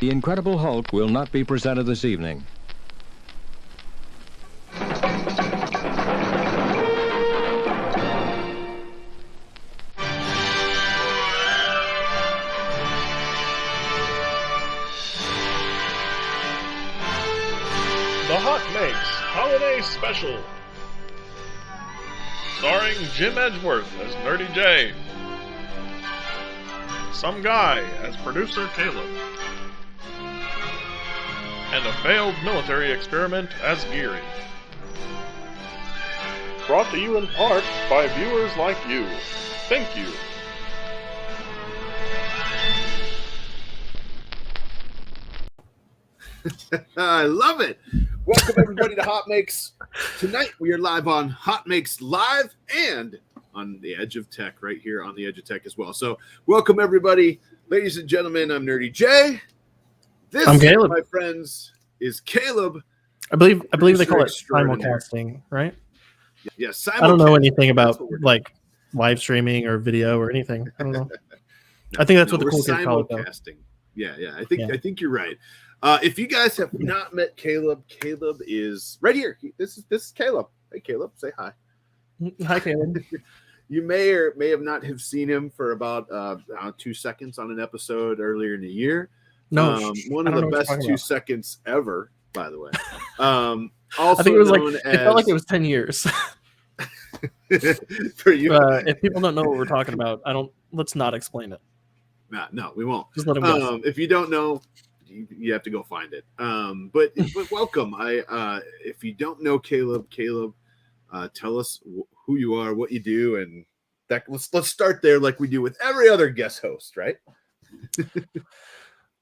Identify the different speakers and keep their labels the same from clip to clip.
Speaker 1: The Incredible Hulk will not be presented this evening.
Speaker 2: The HotMakes Holiday Special, starring Jim Edgeworth as Nerdy J, some guy as Producer Caleb, and a failed military experiment as Geary. Brought to you in part by viewers like you. Thank you.
Speaker 3: I love it. Welcome everybody to HotMakes. Tonight we are live on HotMakes Live and on the Edge of Tech, right here on the Edge of Tech as well. So welcome everybody, ladies and gentlemen. I'm Nerdy J.
Speaker 4: I'm Caleb.
Speaker 3: My friends, is Caleb.
Speaker 4: I believe they call it simulcasting, right?
Speaker 3: Yes,
Speaker 4: I don't know anything about like live streaming or video or anything. I don't know. I think that's what the cool kids call it, though.
Speaker 3: Yeah. I think you're right. If you guys have not met Caleb, Caleb is right here. This is Caleb. Hey, Caleb, say hi.
Speaker 4: Hi, Caleb.
Speaker 3: You may or may have not have seen him for about 2 seconds on an episode earlier in the year.
Speaker 4: No,
Speaker 3: one of the best 2 seconds ever, by the way. Also,
Speaker 4: I think it was
Speaker 3: it
Speaker 4: felt like it was 10 years.
Speaker 3: For you,
Speaker 4: if people don't know what we're talking about, let's not explain it.
Speaker 3: No, we won't.
Speaker 4: Just let them go.
Speaker 3: If you don't know, you have to go find it. But welcome. If you don't know Caleb, tell us who you are, what you do, and let's start there like we do with every other guest host, right?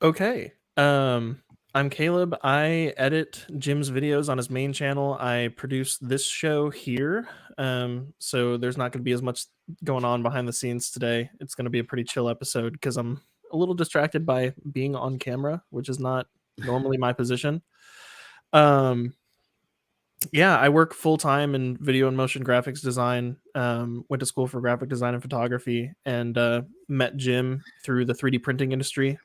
Speaker 4: Okay. I'm Caleb. I edit Jim's videos on his main channel. I produce this show here. So there's not going to be as much going on behind the scenes today. It's going to be a pretty chill episode because I'm a little distracted by being on camera, which is not normally my position. I work full time in video and motion graphics design. Went to school for graphic design and photography, and met Jim through the 3D printing industry.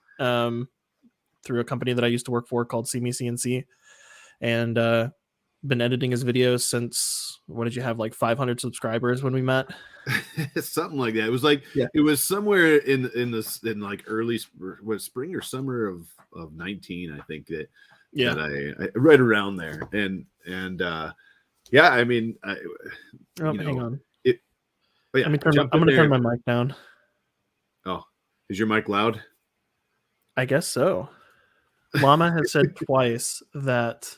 Speaker 4: Through a company that I used to work for called CNC, and been editing his videos since, what did you have, like 500 subscribers when we met?
Speaker 3: Something like that. It was like, It was somewhere in like early spring or summer of 19, I think that I right around there. And I mean,
Speaker 4: hang on.
Speaker 3: I'm
Speaker 4: going to turn my mic down.
Speaker 3: Oh, is your mic loud?
Speaker 4: I guess so. Llama has said twice that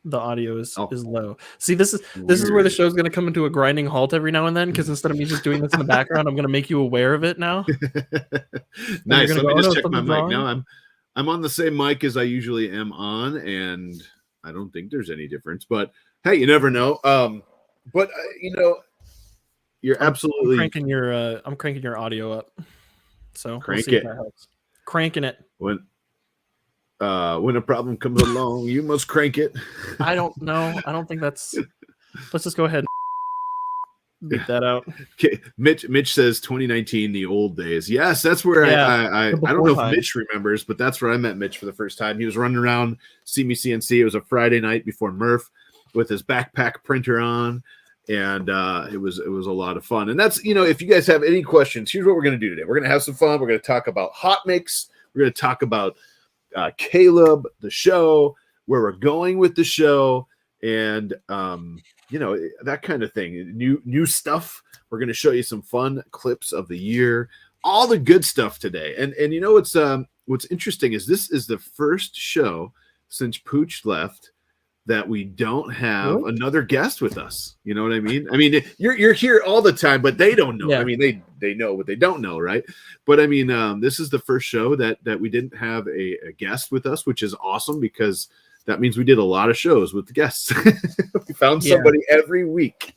Speaker 4: the audio is low. See, this is where the show's going to come into a grinding halt every now and then, because instead of me just doing this in the background, I'm going to make you aware of it now.
Speaker 3: Nice. Let me just check my mic now. I'm on the same mic as I usually am on, and I don't think there's any difference. But hey, you never know. You're absolutely
Speaker 4: I'm cranking your audio up. So
Speaker 3: crank
Speaker 4: we'll see
Speaker 3: it.
Speaker 4: If that helps. Cranking it.
Speaker 3: When a problem comes along, you must crank it.
Speaker 4: I don't know. I don't think that's. Let's just go ahead and beat that out.
Speaker 3: Okay. Mitch says 2019, the old days. Yes, that's where I don't know if Mitch remembers, but that's where I met Mitch for the first time. He was running around CNC. It was a Friday night before Murph with his backpack printer on. And it was a lot of fun. And that's, if you guys have any questions, here's what we're going to do today. We're going to have some fun. We're going to talk about HotMakes. We're going to talk about Caleb, the show, where we're going with the show, and that kind of thing. New stuff. We're going to show you some fun clips of the year, all the good stuff today. And what's interesting is this is the first show since Pooch left that we don't have another guest with us. You know what I mean? I mean, you're here all the time, but they don't know. Yeah. I mean, they know what they don't know, right? But I mean, this is the first show that we didn't have a guest with us, which is awesome because that means we did a lot of shows with the guests. We found somebody every week.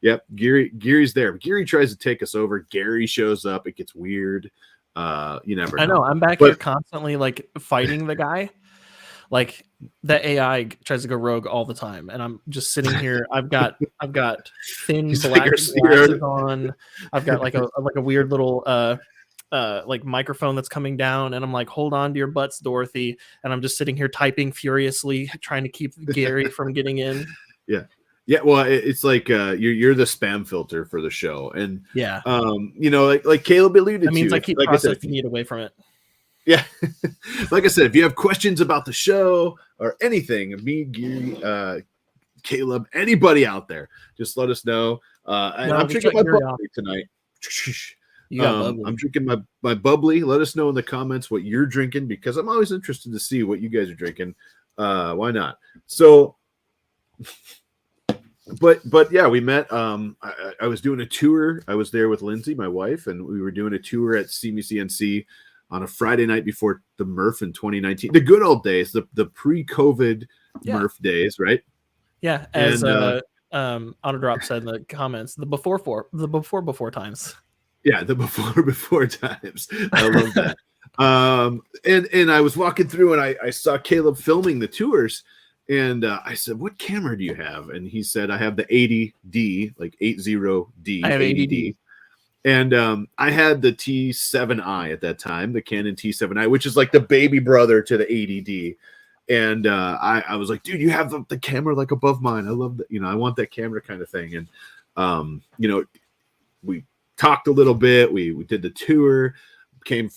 Speaker 3: Yep, Gary's there. Gary tries to take us over. Gary shows up. It gets weird. You never know.
Speaker 4: I know. I'm back here constantly like fighting the guy. Like the AI tries to go rogue all the time, and I'm just sitting here. I've got thin black glasses on. I've got like a weird little like microphone that's coming down, and I'm like, hold on to your butts, Dorothy, and I'm just sitting here typing furiously, trying to keep Gary from getting in.
Speaker 3: Yeah, well, it's like you're the spam filter for the show, and
Speaker 4: Yeah,
Speaker 3: like Caleb alluded to.
Speaker 4: That means I keep processing it away from it.
Speaker 3: Yeah, like I said, if you have questions about the show or anything, me, Gary, Caleb, anybody out there, just let us know. And I'm drinking my bubbly tonight.
Speaker 4: You got bubbly.
Speaker 3: I'm drinking my bubbly. Let us know in the comments what you're drinking, because I'm always interested to see what you guys are drinking. Why not? So. But yeah, we met. I was doing a tour. I was there with Lindsay, my wife, and we were doing a tour at CNC on a Friday night before the Murph in 2019. The good old days, the pre-COVID Murph days, right?
Speaker 4: Yeah, as Autodrop said in the comments, the before times.
Speaker 3: Yeah, the before times. I love that. And I was walking through, and I saw Caleb filming the tours. And I said, "What camera do you have?" And he said, "I have the 80D, like 80D."
Speaker 4: I have 80D.
Speaker 3: And I had the T7i at that time, the Canon T7i, which is like the baby brother to the 80D. And I was like, "Dude, you have the camera like above mine. I love that. I want that camera kind of thing." And we talked a little bit. We did the tour, became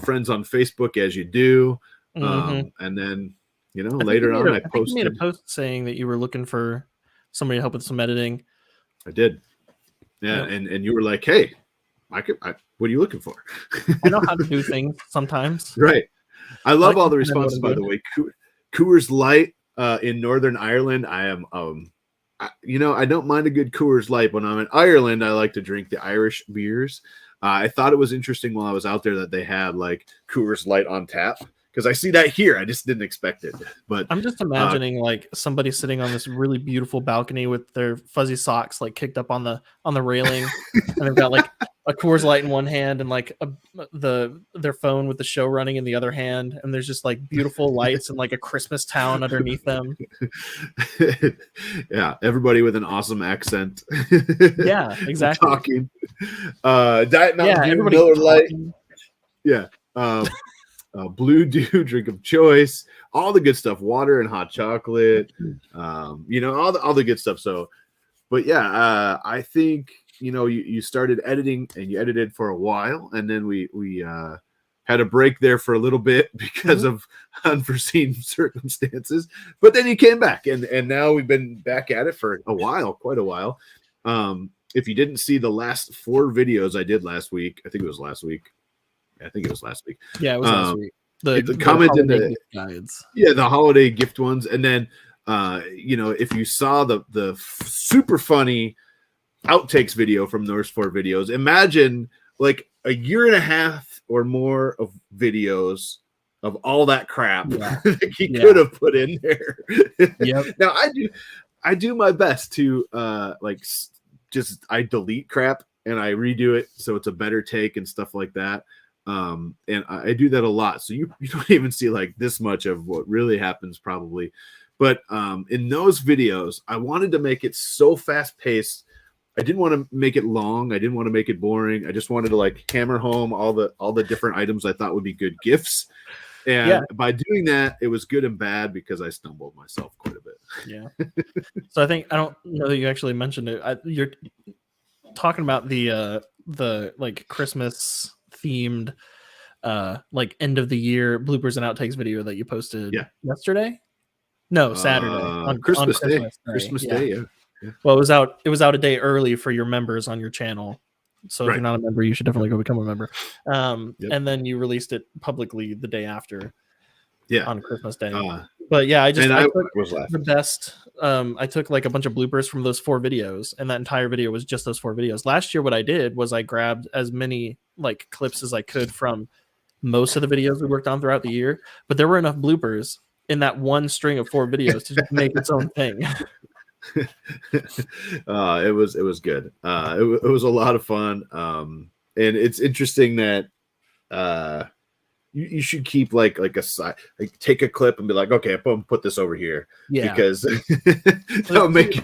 Speaker 3: friends on Facebook as you do, and then. Later on, I posted.
Speaker 4: You made a post saying that you were looking for somebody to help with some editing.
Speaker 3: I did. Yeah, and you were like, "Hey, what are you looking for?"
Speaker 4: I know how to do things sometimes.
Speaker 3: Right. I love all the responses, by the way. Coors Light in Northern Ireland. I am, I don't mind a good Coors Light. When I'm in Ireland, I like to drink the Irish beers. I thought it was interesting while I was out there that they had like Coors Light on tap. Because I see that here. I just didn't expect it. But
Speaker 4: I'm just imagining like somebody sitting on this really beautiful balcony with their fuzzy socks like kicked up on the railing, and they've got like a Coors Light in one hand and like their phone with the show running in the other hand, and there's just like beautiful lights and like a Christmas town underneath them.
Speaker 3: Yeah, everybody with an awesome accent.
Speaker 4: Yeah, exactly.
Speaker 3: Talking. Diet Mountain Dew, Miller Lite. Yeah. Blue Dew, drink of choice, all the good stuff, water and hot chocolate, all the good stuff. So, but yeah, I think you started editing, and you edited for a while, and then we had a break there for a little bit because of unforeseen circumstances. But then you came back, and now we've been back at it for a while, quite a while. If you didn't see the last 4 videos I did last week, I think it was last week.
Speaker 4: Yeah, it was last week.
Speaker 3: The comment in the
Speaker 4: guides.
Speaker 3: Yeah, the holiday gift ones. And then if you saw the super funny outtakes video from those 4 videos, imagine like a year and a half or more of videos of all that crap that he could have put in there.
Speaker 4: Yep.
Speaker 3: Now I do my best to I delete crap and I redo it so it's a better take and stuff like that. And I do that a lot. So you don't even see like this much of what really happens probably. But in those videos, I wanted to make it so fast paced. I didn't want to make it long. I didn't want to make it boring. I just wanted to like hammer home all the different items I thought would be good gifts. And by doing that, it was good and bad because I stumbled myself quite a bit.
Speaker 4: Yeah. So I don't know that you actually mentioned it. You're talking about the like Christmas themed like end of the year bloopers and outtakes video that you posted yesterday. No, Saturday on
Speaker 3: Christmas Day.
Speaker 4: Christmas
Speaker 3: Day. Yeah.
Speaker 4: Well, it was out a day early for your members on your channel. So if you're not a member, you should definitely go become a member. And then you released it publicly the day after.
Speaker 3: Yeah.
Speaker 4: On Christmas Day. But yeah, I took the best. I took like a bunch of bloopers from those 4 videos, and that entire video was just those 4 videos. Last year, what I did was I grabbed as many like clips as I could from most of the videos we worked on throughout the year, but there were enough bloopers in that one string of 4 videos to just make its own thing.
Speaker 3: It was good. It was a lot of fun. And it's interesting that you should keep like a side, like take a clip and be like, okay, I'm put this over here, because that'll make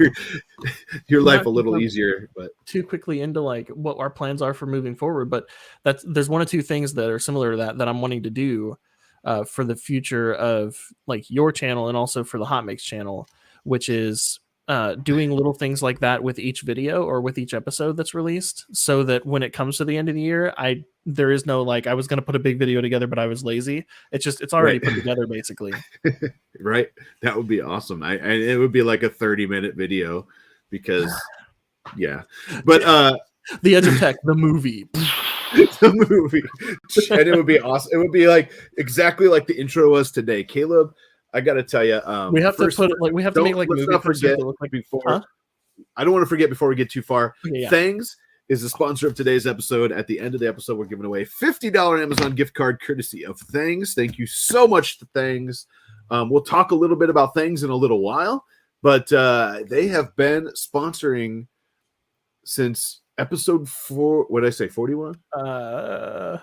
Speaker 3: your life a little easier. But
Speaker 4: too quickly into like what our plans are for moving forward, but there's one or two things that are similar to that I'm wanting to do for the future of like your channel and also for the HotMakes channel, which is doing little things like that with each video or with each episode that's released, so that when it comes to the end of the year, there is no like I was going to put a big video together but I was lazy. It's already put together basically.
Speaker 3: Right, that would be awesome. It would be like a 30-minute video, because but
Speaker 4: The Edge of Tech, the movie.
Speaker 3: The movie, and it would be awesome. It would be like exactly like the intro was today. Caleb, I got to tell you,
Speaker 4: we have to put like we have to make like movie
Speaker 3: forget
Speaker 4: that look like
Speaker 3: before.
Speaker 4: Huh?
Speaker 3: I don't want to forget before we get too far.
Speaker 4: Okay, yeah.
Speaker 3: Thangs is the sponsor of today's episode. At the end of the episode, we're giving away $50 Amazon gift card courtesy of Thangs. Thank you so much to Thangs. We'll talk a little bit about Thangs in a little while, but they have been sponsoring since episode 4. What did I say? 41? I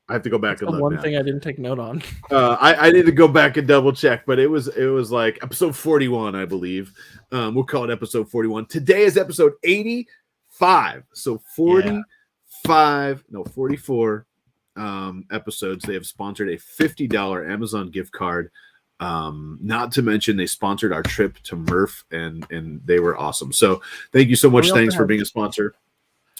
Speaker 3: have to go back and look.
Speaker 4: One thing I didn't take note on.
Speaker 3: I need to go back and double check, but it was like episode 41, I believe. We'll call it episode 41. Today is episode 85. So 45, no 44 episodes. They have sponsored a $50 Amazon gift card. Not to mention they sponsored our trip to Murph, and they were awesome. So thank you so much. Thanks for being a sponsor.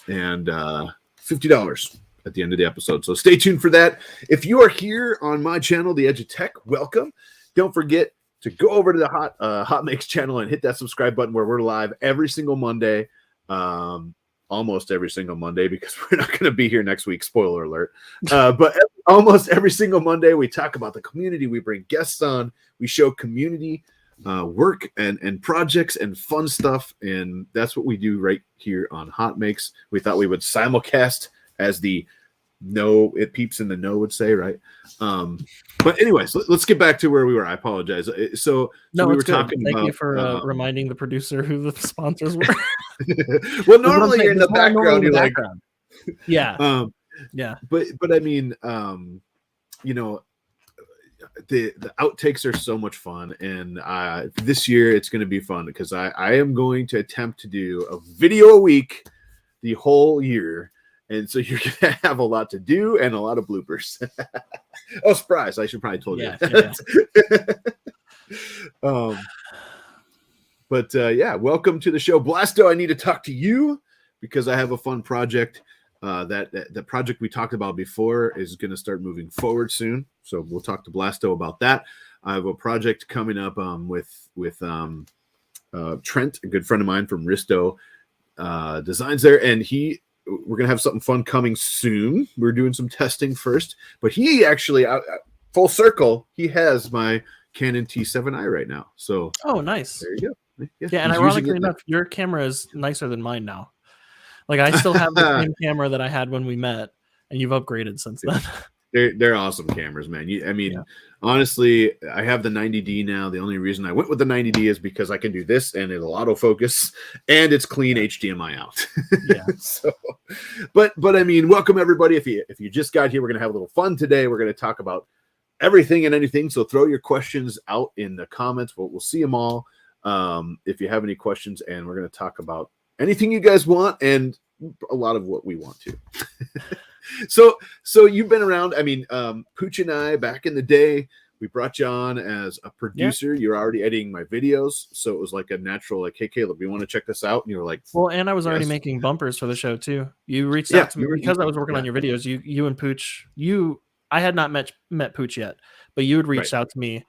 Speaker 3: And $50 at the end of the episode. So stay tuned for that. If you are here on my channel, The Edge of Tech, welcome. Don't forget to go over to the HotMakes channel and hit that subscribe button, where we're live every single Monday, almost every single Monday, because we're not going to be here next week. Spoiler alert. But almost every single Monday, we talk about the community. We bring guests on. We show community work and projects and fun stuff. And that's what we do right here on HotMakes. We thought we would simulcast, as the it peeps in the know would say, right? But anyways, let's get back to where we were. I apologize. So we were talking about.
Speaker 4: Thank you for reminding the producer who the sponsors were.
Speaker 3: Well, normally you're in the background. You're like,
Speaker 4: yeah,
Speaker 3: But I mean, you know, the outtakes are so much fun, and this year it's going to be fun, because I am going to attempt to do a video a week the whole year. And so you're going to have a lot to do and a lot of bloopers. Oh, surprise. I should probably told you. But welcome to the show. Blasto, I need to talk to you because I have a fun project. That project we talked about before is going to start moving forward soon. So we'll talk to Blasto about that. I have a project coming up with Trent, a good friend of mine from Risto Designs there, and we're going to have something fun coming soon. We're doing some testing first, but he actually, full circle, he has my Canon T7i right now. So,
Speaker 4: oh, nice.
Speaker 3: There you go.
Speaker 4: Yeah, and ironically enough, your camera is nicer than mine now. Like, I still have the same camera that I had when we met, and you've upgraded since then.
Speaker 3: They're awesome cameras, man. Honestly, I have the 90D now. The only reason I went with the 90D is because I can do this, and it'll autofocus, and it's clean HDMI out.
Speaker 4: Yeah.
Speaker 3: So, but I mean, welcome everybody. If you just got here, we're gonna have a little fun today. We're gonna talk about everything and anything. So throw your questions out in the comments. We'll see them all. If you have any questions, and we're gonna talk about anything you guys want and a lot of what we want to. So you've been around. I mean, Pooch and I, back in the day, we brought you on as a producer. Yeah. You're already editing my videos, so it was like a natural, like, hey, Caleb, you want to check this out? And you were like,
Speaker 4: well, and I was already making bumpers for the show too. You reached out to me because I was working on your videos. You and Pooch, I had not met Pooch yet, but you had reached out to me, and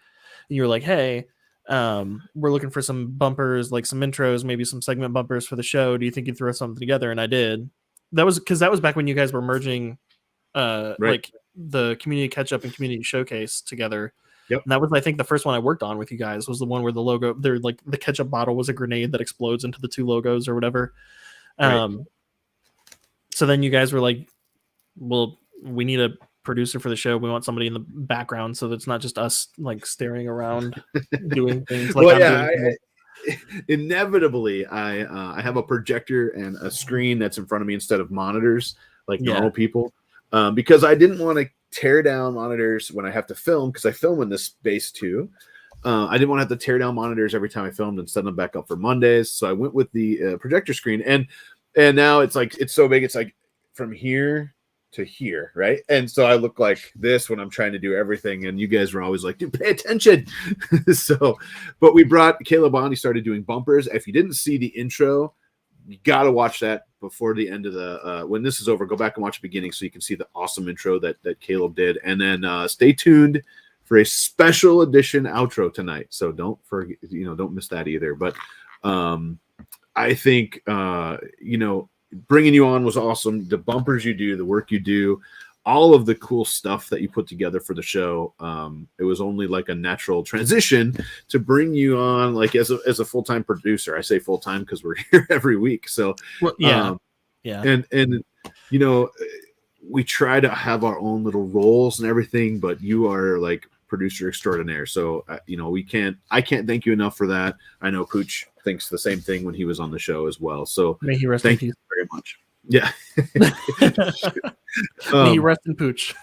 Speaker 4: you were like, hey, we're looking for some bumpers, like some intros, maybe some segment bumpers for the show. Do you think you'd throw something together? And I did. That was back when you guys were merging like the community catch up and community showcase together.
Speaker 3: Yep.
Speaker 4: And that was, I think, the first one I worked on with you guys was the one where the logo, they're like the ketchup bottle was a grenade that explodes into the two logos or whatever. So then you guys were like, well, we need a producer for the show. We want somebody in the background so that it's not just us like staring around doing things like
Speaker 3: inevitably I have a projector and a screen that's in front of me instead of monitors like normal people, because I didn't want to tear down monitors when I have to film, because I film in this space too. I didn't want to have to tear down monitors every time I filmed and set them back up for Mondays. So I went with the projector screen, and now it's like, it's so big. It's like from here to here, right? And so I look like this when I'm trying to do everything. And you guys were always like, dude, pay attention. So, but we brought Caleb on. He started doing bumpers. If you didn't see the intro, you got to watch that before the end of the, when this is over, go back and watch the beginning so you can see the awesome intro that Caleb did. And then stay tuned for a special edition outro tonight. So don't forget, don't miss that either. But I think, bringing you on was awesome. The bumpers you do, the work you do, all of the cool stuff that you put together for the show. It was only like a natural transition to bring you on, like as a full-time producer. I say full-time because we're here every week. So
Speaker 4: yeah.
Speaker 3: And we try to have our own little roles and everything, but you are like producer extraordinaire. So I can't thank you enough for that. I know Pooch thinks the same thing when he was on the show as well. So
Speaker 4: may he rest
Speaker 3: thank
Speaker 4: in
Speaker 3: you very much. Yeah.
Speaker 4: May he rest in Pooch.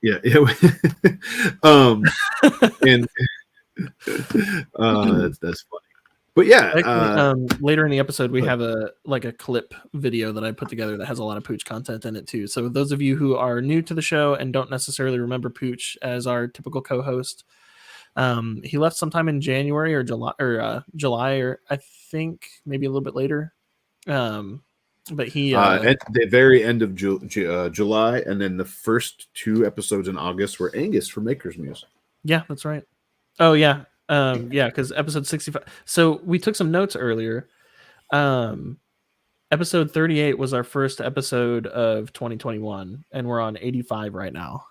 Speaker 3: Yeah. And that's funny. But yeah,
Speaker 4: later in the episode, we have a clip video that I put together that has a lot of Pooch content in it too. So those of you who are new to the show and don't necessarily remember Pooch as our typical co-host, he left sometime in January or July, or I think maybe a little bit later. But he
Speaker 3: at the very end of July, and then the first 2 episodes in August were Angus from Maker's Muse.
Speaker 4: Yeah, that's right. Oh yeah. Because episode 65. So we took some notes earlier. Episode 38 was our first episode of 2021, and we're on 85 right now.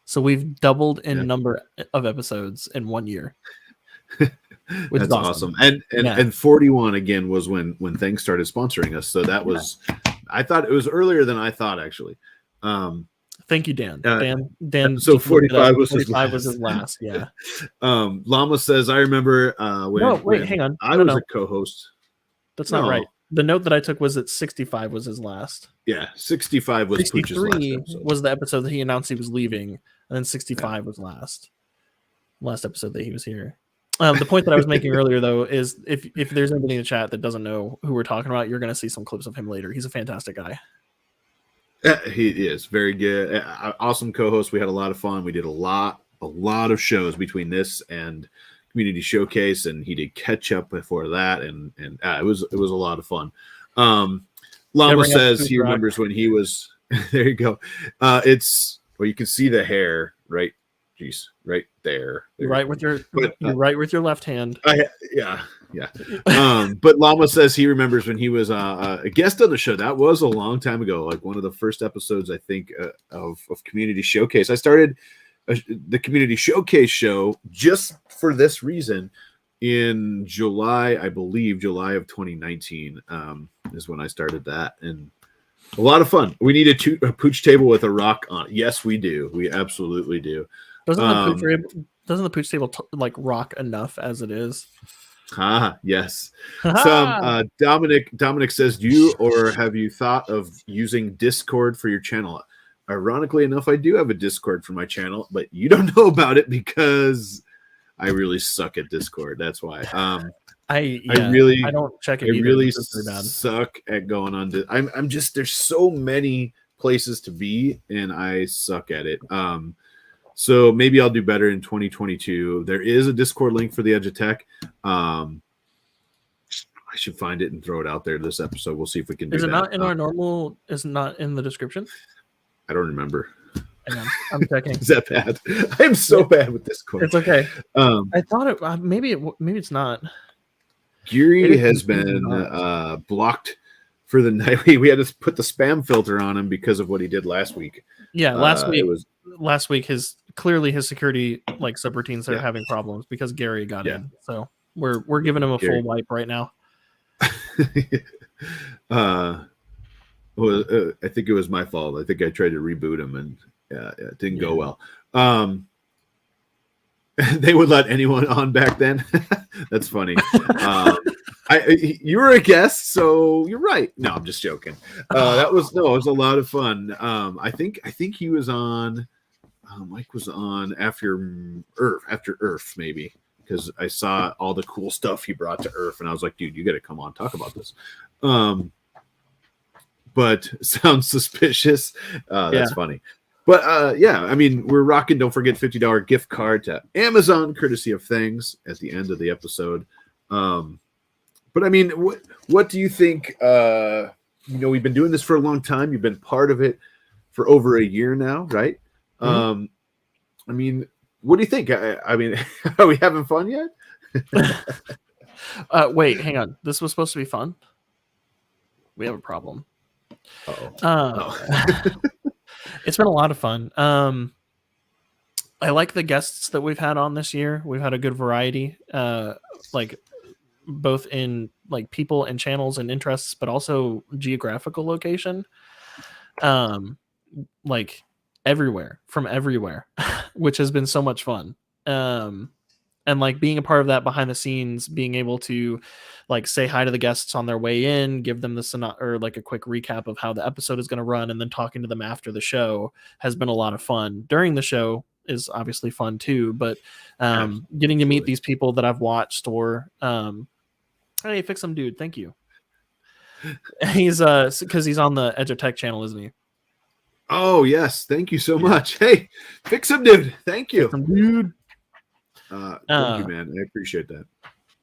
Speaker 4: So we've doubled in number of episodes in 1 year. Which
Speaker 3: That's
Speaker 4: is awesome.
Speaker 3: And 41 again was when things started sponsoring us. So that was, I thought it was earlier than I thought actually.
Speaker 4: Thank you, Dan. Dan.
Speaker 3: So 45 was
Speaker 4: his last. Yeah.
Speaker 3: Llama says, I remember when
Speaker 4: hang on.
Speaker 3: I was a co-host.
Speaker 4: That's not right. The note that I took was that 65 was his last.
Speaker 3: Yeah, 65 was
Speaker 4: 63 was the episode that he announced he was leaving, and then 65 was last episode that he was here. The point that I was making earlier, though, is if there's anybody in the chat that doesn't know who we're talking about, you're going to see some clips of him later. He's a fantastic guy.
Speaker 3: He is very good. Awesome co-host. We had a lot of fun. We did a lot of shows between this and Community Showcase, and he did catch up before that, and it was a lot of fun. Llama says he remembers when he was there. You go. You can see the hair right. Jeez, right there.
Speaker 4: Right with your right with your left hand.
Speaker 3: Yeah. But Llama says he remembers when he was a guest on the show. That was a long time ago, like one of the first episodes, I think, of Community Showcase. I started the Community Showcase show just for this reason in July, I believe, July of 2019 is when I started that, and a lot of fun. We need a Pooch table with a rock on it. Yes, we do. We absolutely do.
Speaker 4: Doesn't the Pooch table rock enough as it is?
Speaker 3: Yes. Dominic says, do you or have you thought of using Discord for your channel? Ironically enough, I do have a Discord for my channel, but you don't know about it because I really suck at Discord. That's why. I don't check it. I really suck at going on. I'm just, there's so many places to be, and I suck at it. So maybe I'll do better in 2022. There is a Discord link for the Edge of Tech. I should find it and throw it out there this episode. We'll see if we can do that. Is it not in our normal? Is it not in the description? I don't remember.
Speaker 4: Hang on, I'm checking.
Speaker 3: Is that bad? I'm so bad with Discord.
Speaker 4: It's okay. I thought it. Maybe it's not.
Speaker 3: Geary has been blocked for the night. We had to put the spam filter on him because of what he did last week.
Speaker 4: Yeah, last week his security subroutines are having problems because Gary got in. So we're giving him a full wipe right now.
Speaker 3: I think it was my fault. I think I tried to reboot him and it didn't go well. They would let anyone on back then. That's funny. You were a guest, so you're right. No, I'm just joking. It was a lot of fun. I think he was on. Mike was on after Earth, maybe, because I saw all the cool stuff he brought to Earth, and I was like, dude, you got to come on, talk about this. But sounds suspicious. That's funny. But I mean, we're rocking. Don't forget $50 gift card to Amazon, courtesy of Things, at the end of the episode. But I mean, what do you think? We've been doing this for a long time. You've been part of it for over a year now, right? Mm-hmm. I mean, what do you think? I mean, are we having fun yet?
Speaker 4: Wait, hang on. This was supposed to be fun. We have a problem. It's been a lot of fun. I like the guests that we've had on this year. We've had a good variety, like both in like people and channels and interests, but also geographical location. Like from everywhere, which has been so much fun. And like being a part of that behind the scenes, being able to like say hi to the guests on their way in, give them or like a quick recap of how the episode is going to run, and then talking to them after the show has been a lot of fun. During the show is obviously fun too, but getting to meet these people that I've watched or hey, Fix Some Dude, thank you. He's because he's on the Edge of Tech channel, isn't he?
Speaker 3: Oh yes, thank you so much. Hey, Fix Some Dude, thank you.
Speaker 4: Dude.
Speaker 3: Thank you, man. I appreciate that.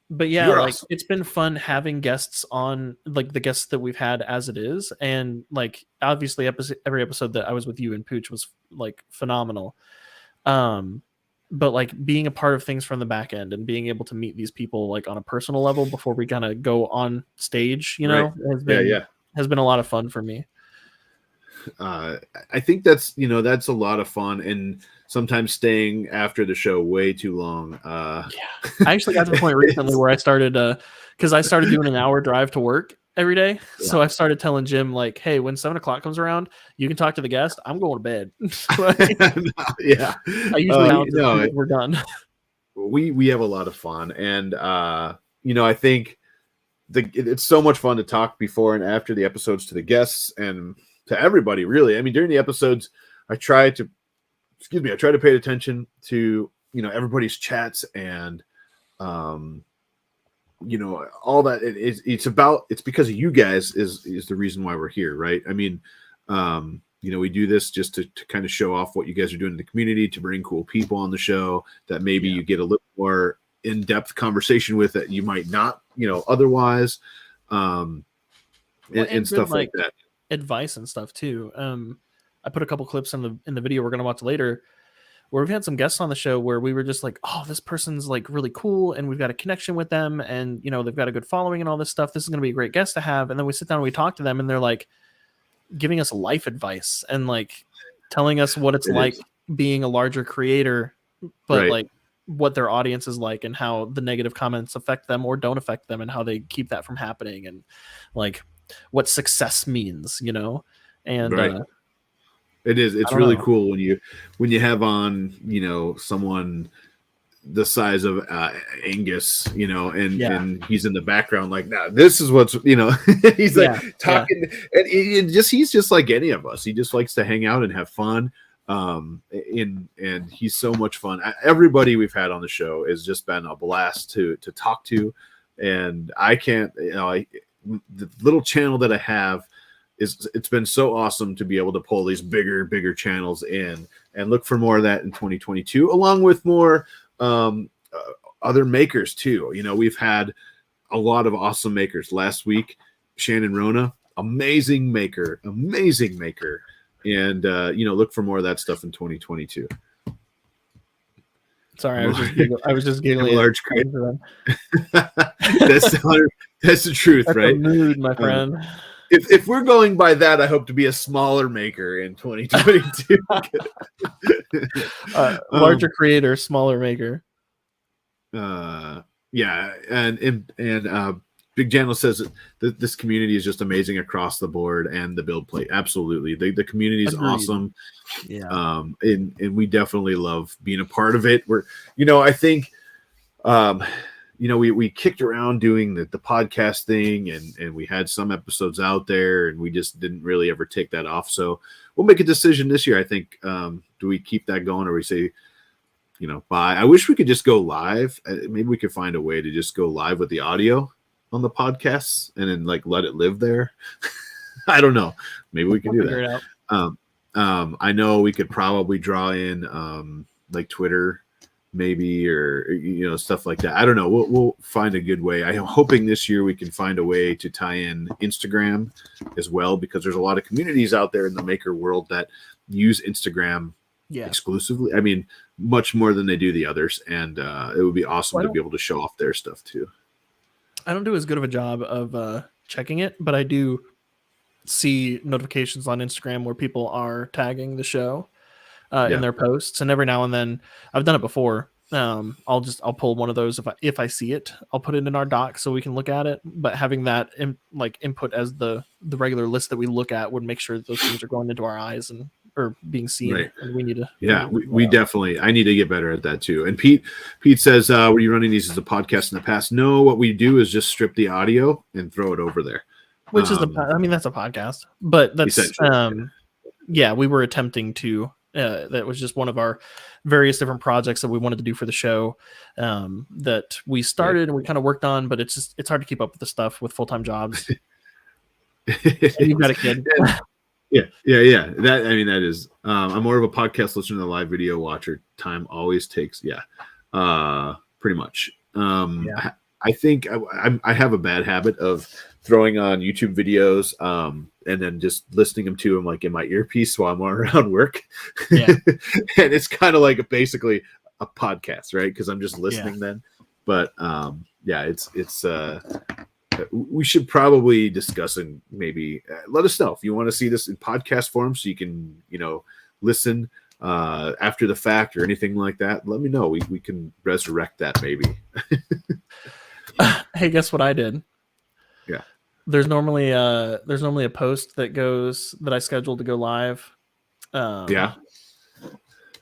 Speaker 4: But yeah, like awesome. It's been fun having guests on, like the guests that we've had as it is, and like obviously every episode that I was with you and Pooch was like phenomenal. But like being a part of things from the back end and being able to meet these people like on a personal level before we kind of go on stage, has been a lot of fun for me.
Speaker 3: I think that's a lot of fun, and sometimes staying after the show way too long.
Speaker 4: I actually got to the point recently where I started because I started doing an hour drive to work every day. Yeah. So I started telling Jim like, hey, when 7 o'clock comes around, you can talk to the guest. I'm going to bed.
Speaker 3: Yeah.
Speaker 4: I usually we're done.
Speaker 3: We have a lot of fun, and I think it's so much fun to talk before and after the episodes to the guests and to everybody, really. I mean, during the episodes, I try to pay attention to, everybody's chats and, all that. It's because of you guys is the reason why we're here. Right. I mean, we do this just to kind of show off what you guys are doing in the community, to bring cool people on the show that maybe you get a little more in-depth conversation with that you might not, otherwise, and stuff like that.
Speaker 4: Advice and stuff too. I put a couple clips in the video we're going to watch later where we've had some guests on the show where we were just like, oh, this person's like really cool and we've got a connection with them and they've got a good following and all this stuff. This is going to be a great guest to have. And then we sit down and we talk to them and they're like giving us life advice and like telling us what it's like being a larger creator, but like what their audience is like and how the negative comments affect them or don't affect them and how they keep that from happening and like what success means, and
Speaker 3: it is. It's really cool when you have on, someone the size of Angus, and he's in the background like, nah, this is what's, he's like talking, and he's just like any of us. He just likes to hang out and have fun. And he's so much fun. Everybody we've had on the show has just been a blast to talk to, and I can't, the little channel that I have it's been so awesome to be able to pull these bigger channels in and look for more of that in 2022, along with more other makers too. We've had a lot of awesome makers. Last week, Shannon Rona, amazing maker, and look for more of that stuff in 2022.
Speaker 4: Sorry, I was just giggling.
Speaker 3: Large creator. That's the truth,
Speaker 4: that's
Speaker 3: right?
Speaker 4: The mood, my friend.
Speaker 3: If we're going by that, I hope to be a smaller maker in 2022.
Speaker 4: Larger creator, smaller maker.
Speaker 3: Yeah, and Big Janiel says that this community is just amazing across the board, and the build plate, absolutely. The community is awesome. Yeah. And we definitely love being a part of it. I think, we kicked around doing the podcast thing, and we had some episodes out there, and we just didn't really ever take that off. So we'll make a decision this year, I think. Do we keep that going, or we say, bye? I wish we could just go live. Maybe we could find a way to just go live with the audio on the podcasts and then like let it live there. I don't know. Maybe we can do that. I know we could probably draw in like Twitter, maybe, or stuff like that. I don't know. We'll find a good way. I'm hoping this year we can find a way to tie in Instagram as well, because there's a lot of communities out there in the maker world that use Instagram exclusively. I mean, much more than they do the others, and it would be awesome to be able to show off their stuff too.
Speaker 4: I don't do as good of a job of checking it, but I do see notifications on Instagram where people are tagging the show in their posts, and every now and then I've done it before. I'll pull one of those if I see it. I'll put it in our doc so we can look at it. But having that input as the regular list that we look at would make sure that those things are going into our eyes or being seen. Right. And we need to. Yeah,
Speaker 3: we definitely. I need to get better at that too. And Pete says, "Were you running these as a podcast in the past?" No, what we do is just strip the audio and throw it over there.
Speaker 4: Which is that's a podcast, but that's we were attempting to. That was just one of our various different projects that we wanted to do for the show that we started and we kind of worked on, but it's hard to keep up with the stuff with full-time jobs. You've got a kid.
Speaker 3: Yeah. That is. I'm more of a podcast listener than a live video watcher. Time always takes. Pretty much. I think I have a bad habit of throwing on YouTube videos and then just listening to them like in my earpiece while I'm around work. Yeah. And it's kind of like basically a podcast, right? Because I'm just listening then. But it's we should probably discuss and maybe let us know if you want to see this in podcast form so you can listen after the fact or anything like that. Let me know. We can resurrect that maybe.
Speaker 4: Hey, guess what I did?
Speaker 3: Yeah.
Speaker 4: There's normally a post that I scheduled to go live.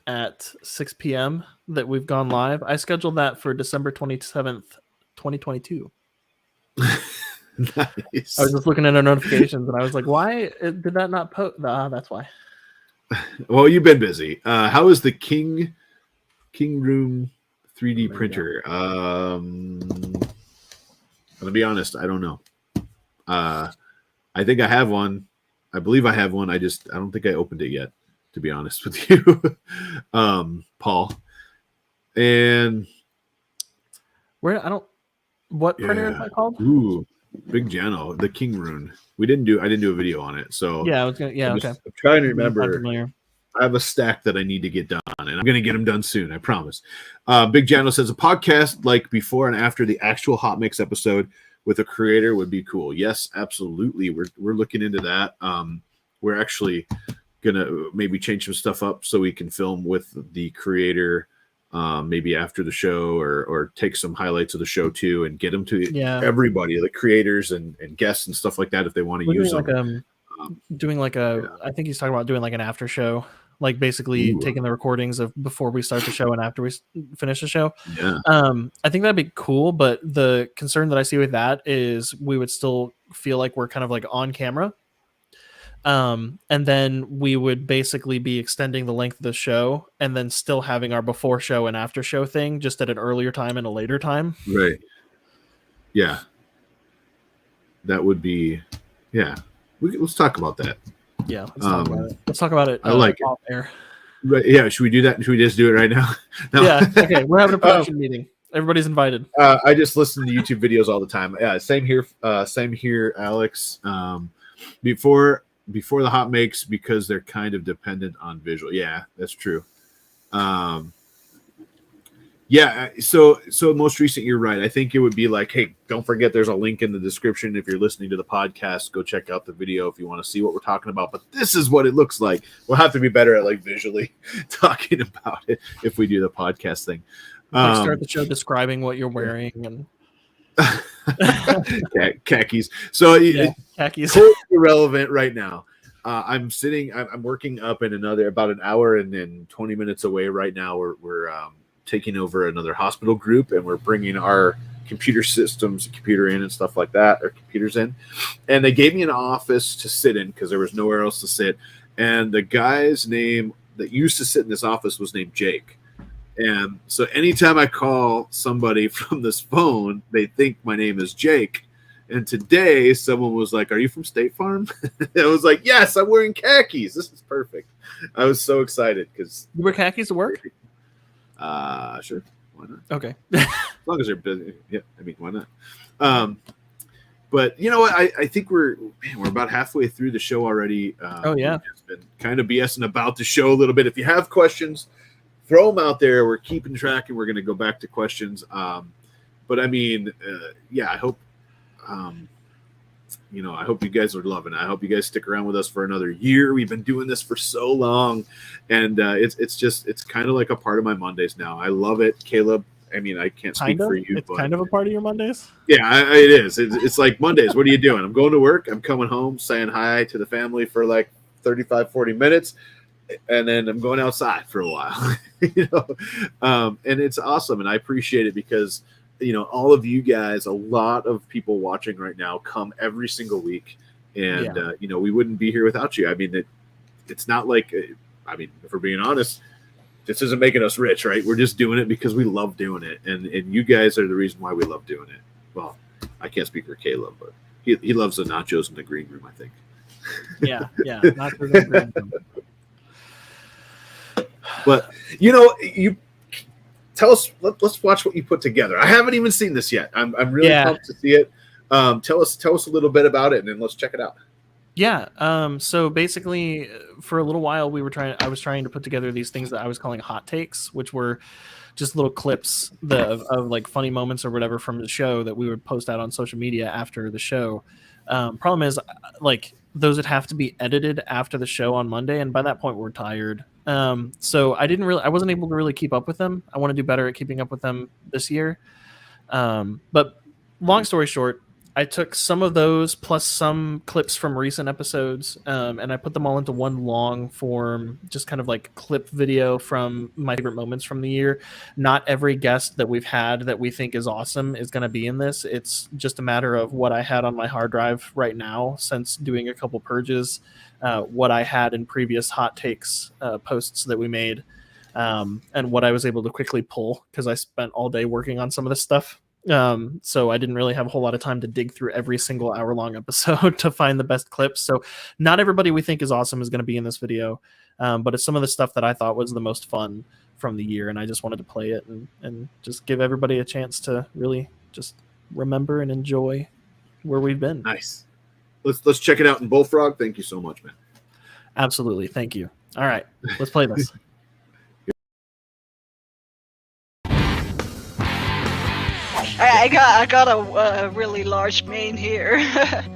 Speaker 4: At 6 p.m. that we've gone live. I scheduled that for December 27th, 2022. Nice. I was just looking at our notifications and I was like, why did that not post? That's why.
Speaker 3: Well, you've been busy. How is the King Room 3D printer? I'm gonna be honest, I don't know. I think I have one. I believe I have one. I don't think I opened it yet, to be honest with you. Paul. And
Speaker 4: what printer is that called?
Speaker 3: Ooh, Big Jano, the King Rune. I didn't do a video on it. So
Speaker 4: okay.
Speaker 3: I'm trying to remember. I have a stack that I need to get done, and I'm going to get them done soon. I promise. Big Jano says a podcast like before and after the actual HotMakes episode with a creator would be cool. Yes, absolutely. We're looking into that. We're actually going to maybe change some stuff up so we can film with the creator maybe after the show or take some highlights of the show too and get them to everybody, the creators and guests and stuff like that if they want to use them.
Speaker 4: I think he's talking about doing like an after show. Like basically taking the recordings of before we start the show and after we finish the show.
Speaker 3: Yeah.
Speaker 4: I think that'd be cool, but the concern that I see with that is we would still feel like we're kind of like on camera. And then we would basically be extending the length of the show and then still having our before show and after show thing just at an earlier time and a later time.
Speaker 3: Right. Yeah. That would be, let's talk about that.
Speaker 4: Yeah, let's talk about it.
Speaker 3: I like
Speaker 4: off air.
Speaker 3: Right, yeah, should we do that? Should we just do it right now?
Speaker 4: No. Yeah, okay. We're having a production meeting. Everybody's invited.
Speaker 3: I just listen to YouTube videos all the time. Yeah, same here, Alex. Before the HotMakes because they're kind of dependent on visual. Yeah, that's true. So most recent, you're right. I think it would be like, hey, don't forget there's a link in the description if you're listening to the podcast. Go check out the video if you want to see what we're talking about. But this is what it looks like. We'll have to be better at like visually talking about it if we do the podcast thing.
Speaker 4: Start the show describing what you're wearing and
Speaker 3: khakis. So
Speaker 4: khakis.
Speaker 3: Totally irrelevant right now. I'm working up in about an hour and then 20 minutes away right now. We're taking over another hospital group, and we're bringing our computer systems, computer in and stuff like that, or computers in. And they gave me an office to sit in because there was nowhere else to sit. And the guy's name that used to sit in this office was named Jake. And so anytime I call somebody from this phone, they think my name is Jake. And today someone was like, "Are you from State Farm?" I was like, "Yes, I'm wearing khakis. This is perfect." I was so excited because
Speaker 4: you wear khakis to work.
Speaker 3: Sure, why not?
Speaker 4: Okay,
Speaker 3: as long as they're busy. Yeah, I mean, why not? But you know what? I think we're about halfway through the show already.
Speaker 4: Oh yeah,
Speaker 3: it's been kind of BSing about the show a little bit. If you have questions, throw them out there. We're keeping track, and we're going to go back to questions. But I mean, yeah, I hope. I hope you guys are loving it. I hope you guys stick around with us for another year. We've been doing this for so long, and it's kind of like a part of my Mondays now. I love it, Caleb. I mean, I can't speak for you.
Speaker 4: It's kind of a part of your Mondays.
Speaker 3: Yeah, it is. It's like Mondays. What are you doing? I'm going to work. I'm coming home, saying hi to the family for like 35, 40 minutes, and then I'm going outside for a while. And it's awesome, and I appreciate it because. All of you guys, a lot of people watching right now come every single week. And, we wouldn't be here without you. I mean, it's not like, if we're being honest, this isn't making us rich, right? We're just doing it because we love doing it. And you guys are the reason why we love doing it. Well, I can't speak for Caleb, but he loves the nachos in the green room, I think.
Speaker 4: Yeah. Nachos in the green room.
Speaker 3: But, you tell us. Let's watch what you put together. I haven't even seen this yet. I'm really pumped to see it. Tell us a little bit about it, and then let's check it out.
Speaker 4: Yeah. So basically, for a little while, I was trying to put together these things that I was calling hot takes, which were just little clips of like funny moments or whatever from the show that we would post out on social media after the show. Problem is, like, those would have to be edited after the show on Monday, and by that point, we're tired. So I wasn't able to really keep up with them. I want to do better at keeping up with them this year. But long story short, I took some of those plus some clips from recent episodes, and I put them all into one long form, just kind of like clip video from my favorite moments from the year. Not every guest that we've had that we think is awesome is going to be in this. It's just a matter of what I had on my hard drive right now since doing a couple purges, what I had in previous hot takes posts that we made, and what I was able to quickly pull because I spent all day working on some of this stuff. So I didn't really have a whole lot of time to dig through every single hour-long episode to find the best clips. So not everybody we think is awesome is going to be in this video, but it's some of the stuff that I thought was the most fun from the year, and I just wanted to play it and just give everybody a chance to really just remember and enjoy where we've been.
Speaker 3: Nice. Let's check it out in Bullfrog. Thank you so much, man.
Speaker 4: Absolutely. Thank you. All right, let's play this.
Speaker 5: I got a really large mane here.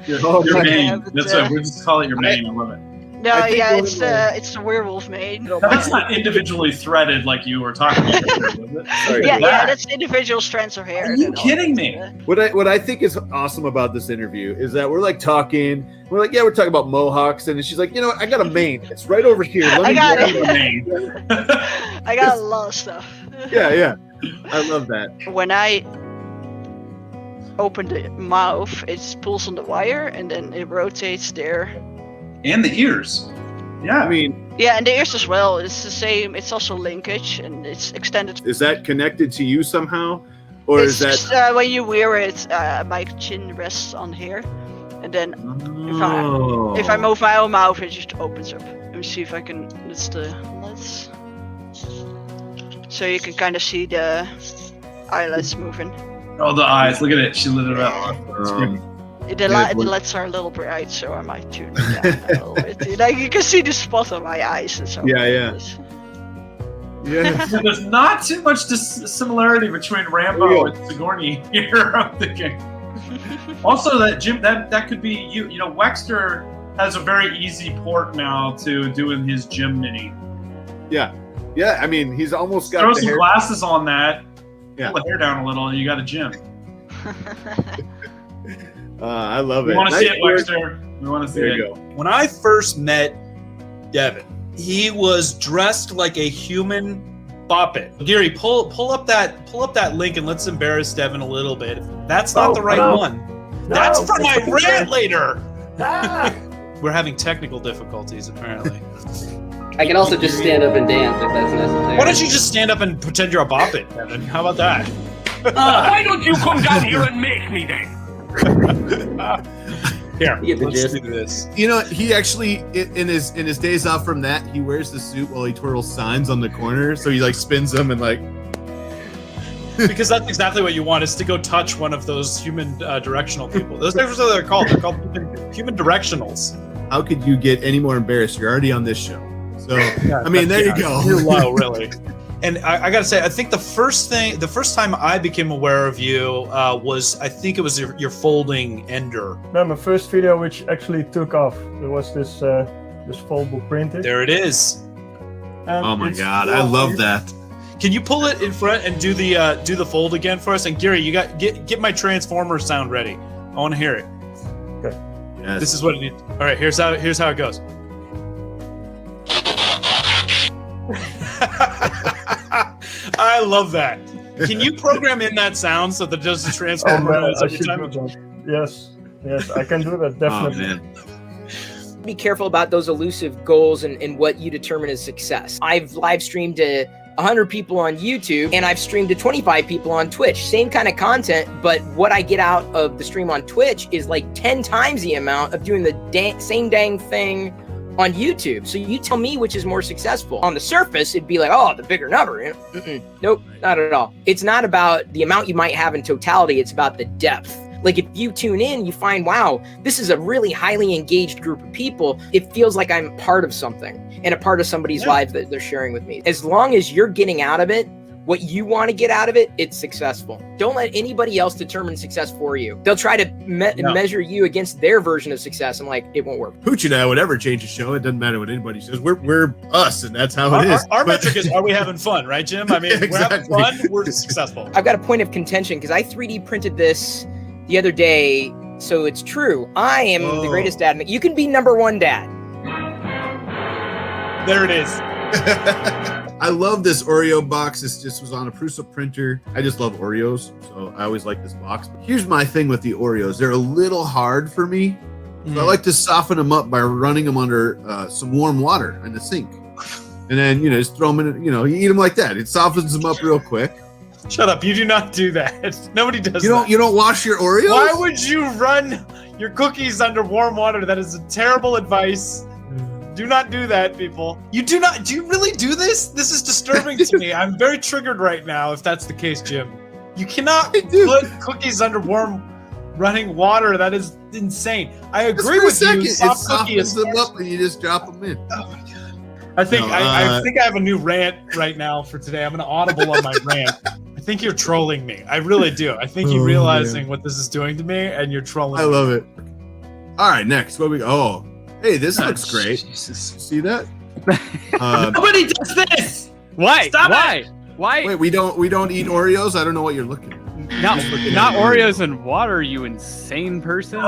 Speaker 6: Your mane. That's what we just call it. Your mane. I love it.
Speaker 5: No, yeah, it's the werewolf mane.
Speaker 6: That's not individually threaded like you were talking about. Was it?
Speaker 3: Sorry,
Speaker 5: yeah, that's individual strands of hair.
Speaker 6: Are you kidding me?
Speaker 3: What I think is awesome about this interview is that we're like talking. We're like, we're talking about mohawks, and she's like, I got a mane. It's right over here.
Speaker 5: I got it.
Speaker 6: A mane.
Speaker 5: I got a lot of stuff.
Speaker 3: Yeah. I love that.
Speaker 5: When I open the mouth, it pulls on the wire, and then it rotates there.
Speaker 6: And the ears. Yeah.
Speaker 3: I mean,
Speaker 5: yeah, and the ears as well. It's the same. It's also linkage, and it's extended.
Speaker 3: Is that connected to you somehow, or
Speaker 5: it's
Speaker 3: is that
Speaker 5: just, when you wear it? My chin rests on here, and then if I move my own mouth, it just opens up. Let me see if I can. Let's. So you can kind of see the eyelids moving.
Speaker 6: Oh, the eyes! Look at it. She lit it up.
Speaker 5: The lights are a little bright, so I might tune it down a little bit. Like you can see the spot on my eyes and so.
Speaker 3: Yeah.
Speaker 6: There's not too much similarity between Rambo and Sigourney here. I'm thinking. Also, that Jim, that could be you. Wexter has a very easy port now to doing his gym mini.
Speaker 3: Yeah. I mean, he's almost got
Speaker 6: throw some glasses on that.
Speaker 3: Yeah.
Speaker 6: Pull the hair down a little, and you got a gym.
Speaker 3: I love it.
Speaker 6: We want to see it, Wexter. We want to see it.
Speaker 3: Go.
Speaker 7: When I first met Devin, he was dressed like a human
Speaker 6: bop it. Gary, pull up that link and let's embarrass Devin a little bit. That's not the right one. No, that's for my rant later. We're having technical difficulties apparently.
Speaker 7: I can also just stand up and dance if that's necessary.
Speaker 6: Why don't you just stand up and pretend you're a bop it, Devin? How about that?
Speaker 8: Why don't you come down here and make me then?
Speaker 6: Here,
Speaker 7: let's
Speaker 6: do this.
Speaker 3: You know, he actually in his days off from that, he wears the suit while he twirls signs on the corner. So he like spins them and like.
Speaker 6: Because that's exactly what you want, is to go touch one of those human directional people. Those are what they're called. They're called human directionals.
Speaker 3: How could you get any more embarrassed? You're already on this show. So, I mean, there you go.
Speaker 6: You're low, really. And I gotta say, I think the first time I became aware of you was, I think it was your folding ender.
Speaker 9: No, my first video which actually took off. There was this foldable printer.
Speaker 6: There it is.
Speaker 3: Oh my god, I love that.
Speaker 6: Can you pull it in front and do the fold again for us? And Gary, you get my transformer sound ready. I want to hear it.
Speaker 9: Okay.
Speaker 3: Yes.
Speaker 6: This is what it needs. All right, here's how it goes. I love that. Can you program in that sound so that it does the transformer noise every time?
Speaker 9: Yes, I can do that definitely.
Speaker 3: Oh, man.
Speaker 10: Be careful about those elusive goals and what you determine as success. I've live streamed to 100 people on YouTube and I've streamed to 25 people on Twitch. Same kind of content, but what I get out of the stream on Twitch is like 10 times the amount of doing the same dang thing on YouTube. So you tell me which is more successful. On the surface, it'd be like, oh, the bigger number. Nope, not at all. It's not about the amount you might have in totality. It's about the depth. Like if you tune in, you find, wow, this is a really highly engaged group of people. It feels like I'm part of something and a part of somebody's life that they're sharing with me. As long as you're getting out of it what you want to get out of it, it's successful. Don't let anybody else determine success for you. They'll try to measure you against their version of success, and like, it won't work.
Speaker 3: Pooch and I would ever change a show. It doesn't matter what anybody says. We're us, and that's how it is.
Speaker 6: Our metric is, are we having fun, right, Jim? I mean,
Speaker 3: exactly.
Speaker 6: We're having fun, we're successful.
Speaker 10: I've got a point of contention because I 3D printed this the other day, so it's true. I am the greatest dad. You can be number one dad.
Speaker 6: There it is.
Speaker 3: I love this Oreo box. This just was on a Prusa printer. I just love Oreos, so I always like this box. Here's my thing with the Oreos. They're a little hard for me. So I like to soften them up by running them under some warm water in the sink. And then, just throw them in, you eat them like that. It softens them up real quick.
Speaker 6: Shut up. You do not do that. Nobody does that.
Speaker 3: You don't wash your Oreos?
Speaker 6: Why would you run your cookies under warm water? That is a terrible advice. Do not do that, people. You do not. Do you really do this? This is disturbing to me. I'm very triggered right now if that's the case, Jim. You cannot put cookies under warm running water. That is insane. I agree with you. Soft cookies
Speaker 3: them up and you just drop them in.
Speaker 6: Oh my god. I think I have a new rant right now for today. I'm gonna audible on my rant. I think you're trolling me. I really do. I think you're realizing what this is doing to me, and you're trolling me.
Speaker 3: I love it. All right, next. What we go? Oh. Hey, this looks great.
Speaker 11: Jesus.
Speaker 3: See that?
Speaker 8: Nobody does this.
Speaker 11: Why?
Speaker 8: Stop
Speaker 11: Why?
Speaker 8: it.
Speaker 11: Why?
Speaker 3: Wait, we don't eat Oreos. I don't know what you're looking at.
Speaker 11: Not Oreos and water, you insane person.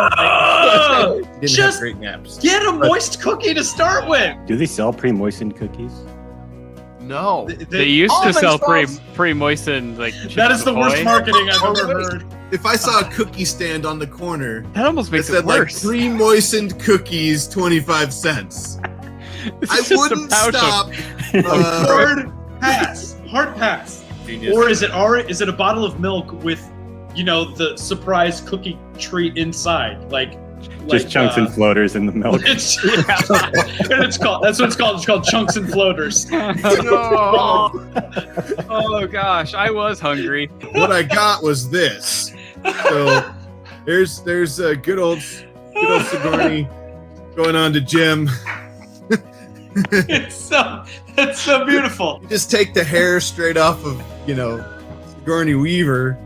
Speaker 8: Just
Speaker 3: great naps.
Speaker 8: get a moist cookie to start with.
Speaker 12: Do they sell pre-moistened cookies?
Speaker 3: No.
Speaker 11: They used to sell pre-moistened like.
Speaker 6: That is the worst marketing I've ever heard.
Speaker 3: If I saw a cookie stand on the corner,
Speaker 11: that almost makes it worse.
Speaker 3: Like pre-moistened cookies, 25 cents. I wouldn't stop.
Speaker 6: Hard pass.
Speaker 3: Genius.
Speaker 6: Or is it a bottle of milk with, the surprise cookie treat inside,
Speaker 12: just chunks and floaters in the milk.
Speaker 6: That's what it's called. It's called chunks and floaters.
Speaker 11: No. Oh gosh, I was hungry.
Speaker 3: What I got was this. So there's a good old Sigourney going on to Jim.
Speaker 6: It's so beautiful.
Speaker 3: You just take the hair straight off of Sigourney Weaver.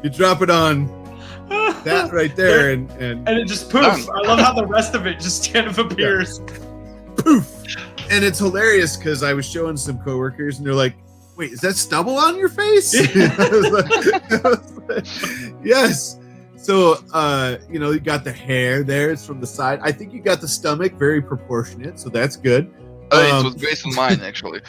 Speaker 3: You drop it on that right there, and
Speaker 6: it just poof. I love how the rest of it just kind of appears.
Speaker 3: Yeah. Poof. And it's hilarious because I was showing some coworkers and they're like, wait, is that stubble on your face? I was like, yes. So, you got the hair there. It's from the side. I think you got the stomach very proportionate, so that's good.
Speaker 13: It was Grace and mine, actually.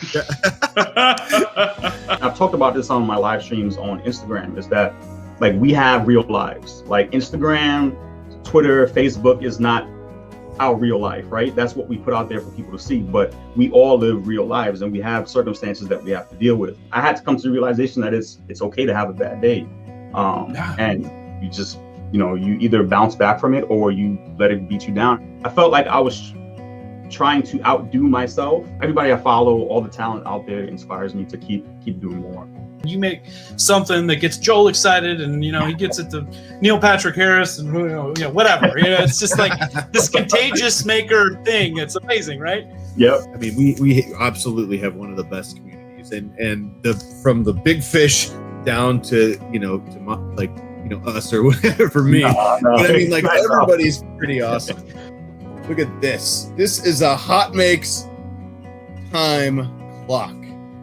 Speaker 14: I've talked about this on my live streams on Instagram, is that like we have real lives. Like Instagram, Twitter, Facebook is not our real life, right? That's what we put out there for people to see, but we all live real lives and we have circumstances that we have to deal with. I had to come to the realization that it's okay to have a bad day. And you just, you either bounce back from it or you let it beat you down. I felt like I was trying to outdo myself. Everybody I follow, all the talent out there inspires me to keep doing more.
Speaker 6: You make something that gets Joel excited, and he gets it to Neil Patrick Harris, and whatever. It's just like this contagious maker thing. It's amazing, right?
Speaker 14: Yep.
Speaker 3: I mean, we absolutely have one of the best communities, and from the big fish down to us or whatever for me. No. But I mean, like everybody's pretty awesome. Look at this. This is a HotMakes time clock.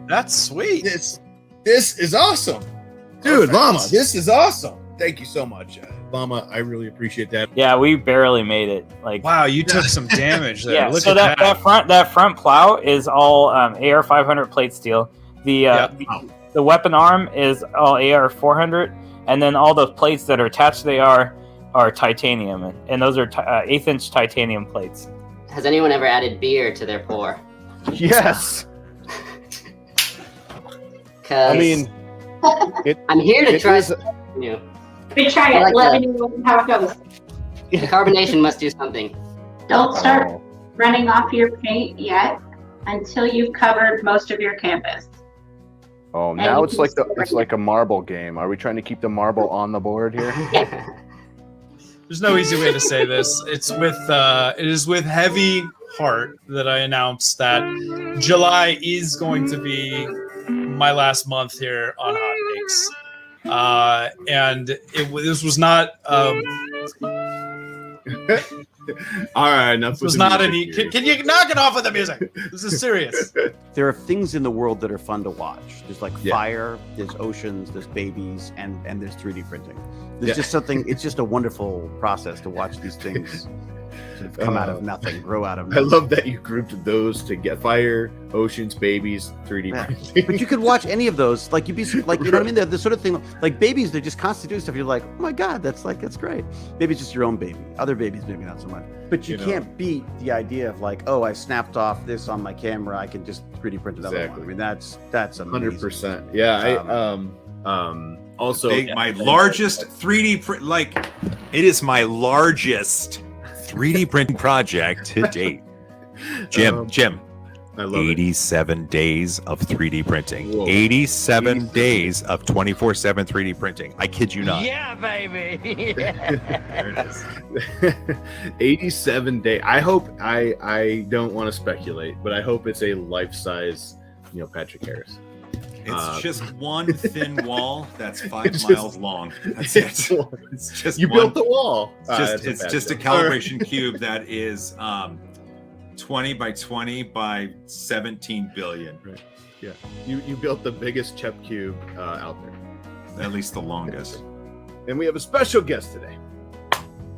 Speaker 6: That's sweet.
Speaker 3: This is awesome. Dude, Llama, this is awesome. Thank you so much. Llama, I really appreciate that.
Speaker 15: Yeah, we barely made it. Like,
Speaker 16: wow, you took some damage there.
Speaker 15: Yeah,
Speaker 16: Look
Speaker 15: so
Speaker 16: at
Speaker 15: that front plow is all AR 500 plate steel. The weapon arm is all AR 400, and then all the plates that are attached to the AR are titanium, and those are 1/8-inch titanium plates.
Speaker 7: Has anyone ever added beer to their pour?
Speaker 16: Yes.
Speaker 7: I mean, I'm here to try something new.
Speaker 17: We try it. Let me know how it goes.
Speaker 7: The carbonation must do something.
Speaker 17: Don't start running off your paint yet until you've covered most of your canvas.
Speaker 18: Oh, now it's like a marble game. Are we trying to keep the marble on the board here?
Speaker 6: There's no easy way to say this. It is with heavy heart that I announce that July is going to be my last month here on HotMakes. And this was not
Speaker 3: all right, enough.
Speaker 6: This was not any. Can you knock it off with the music? This is serious.
Speaker 19: There are things in the world that are fun to watch. There's like fire, there's oceans, there's babies, and there's 3D printing. There's just something. It's just a wonderful process to watch these things sort of come out of nothing, grow out of nothing.
Speaker 3: I love that you grouped those to get fire, oceans, babies, 3D printing.
Speaker 19: But you could watch any of those. Like you'd be like, you know what I mean? They're the sort of thing like babies. They're just constantly doing stuff. You're like, oh my god, that's great. Maybe it's just your own baby. Other babies, maybe not so much. But you can't beat the idea of like, oh, I snapped off this on my camera. I can just 3D print another one. I mean, that's amazing.
Speaker 3: 100%. Yeah. Also,
Speaker 16: my largest 3D print, it is my largest 3D printing project to date. Jim,
Speaker 3: I love
Speaker 16: 87 days of 3D printing.
Speaker 3: Whoa.
Speaker 16: 87 days of 24/7 3D printing. I kid you not.
Speaker 15: Yeah, baby.
Speaker 3: There it is. 87 days. I hope I don't want to speculate, but I hope it's a life-size Neil Patrick Harris.
Speaker 16: It's just one thin wall that's 5 miles long. That's it. It's just
Speaker 3: you built the wall.
Speaker 16: It's just a calibration cube that is 20 by 20 by 17 billion.
Speaker 3: Right. Yeah. You built the biggest Chep cube out there.
Speaker 16: At least the longest.
Speaker 3: And we have a special guest today.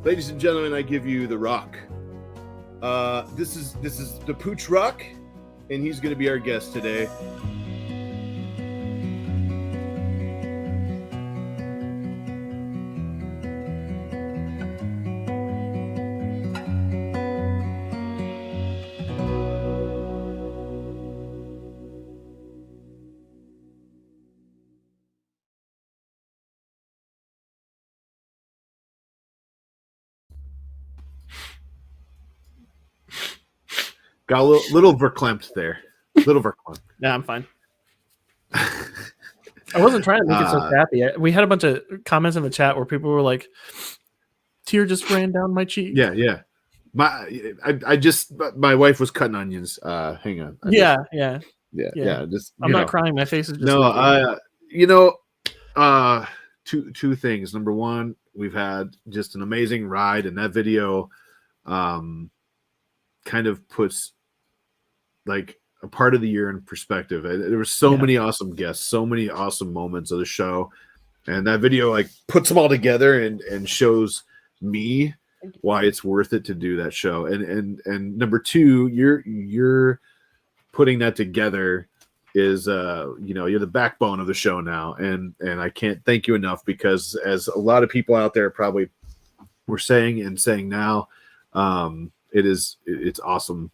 Speaker 3: Ladies and gentlemen, I give you the Rock. This is the Pooch Rock, and he's going to be our guest today. Got a little verklempt there. Little verklempt.
Speaker 4: Yeah, I'm fine. I wasn't trying to make it so crappy. We had a bunch of comments in the chat where people were like, "Tear just ran down my cheek."
Speaker 3: Yeah. My wife was cutting onions. Hang on.
Speaker 4: Yeah.
Speaker 3: Just
Speaker 4: I'm not crying. My face is just
Speaker 3: two things. Number one, we've had just an amazing ride, and that video kind of puts like a part of the year in perspective. There were so many awesome guests, so many awesome moments of the show, and that video like puts them all together and shows me why it's worth it to do that show. And number two, your putting that together is you're the backbone of the show now, and I can't thank you enough, because as a lot of people out there probably were saying now, it's awesome,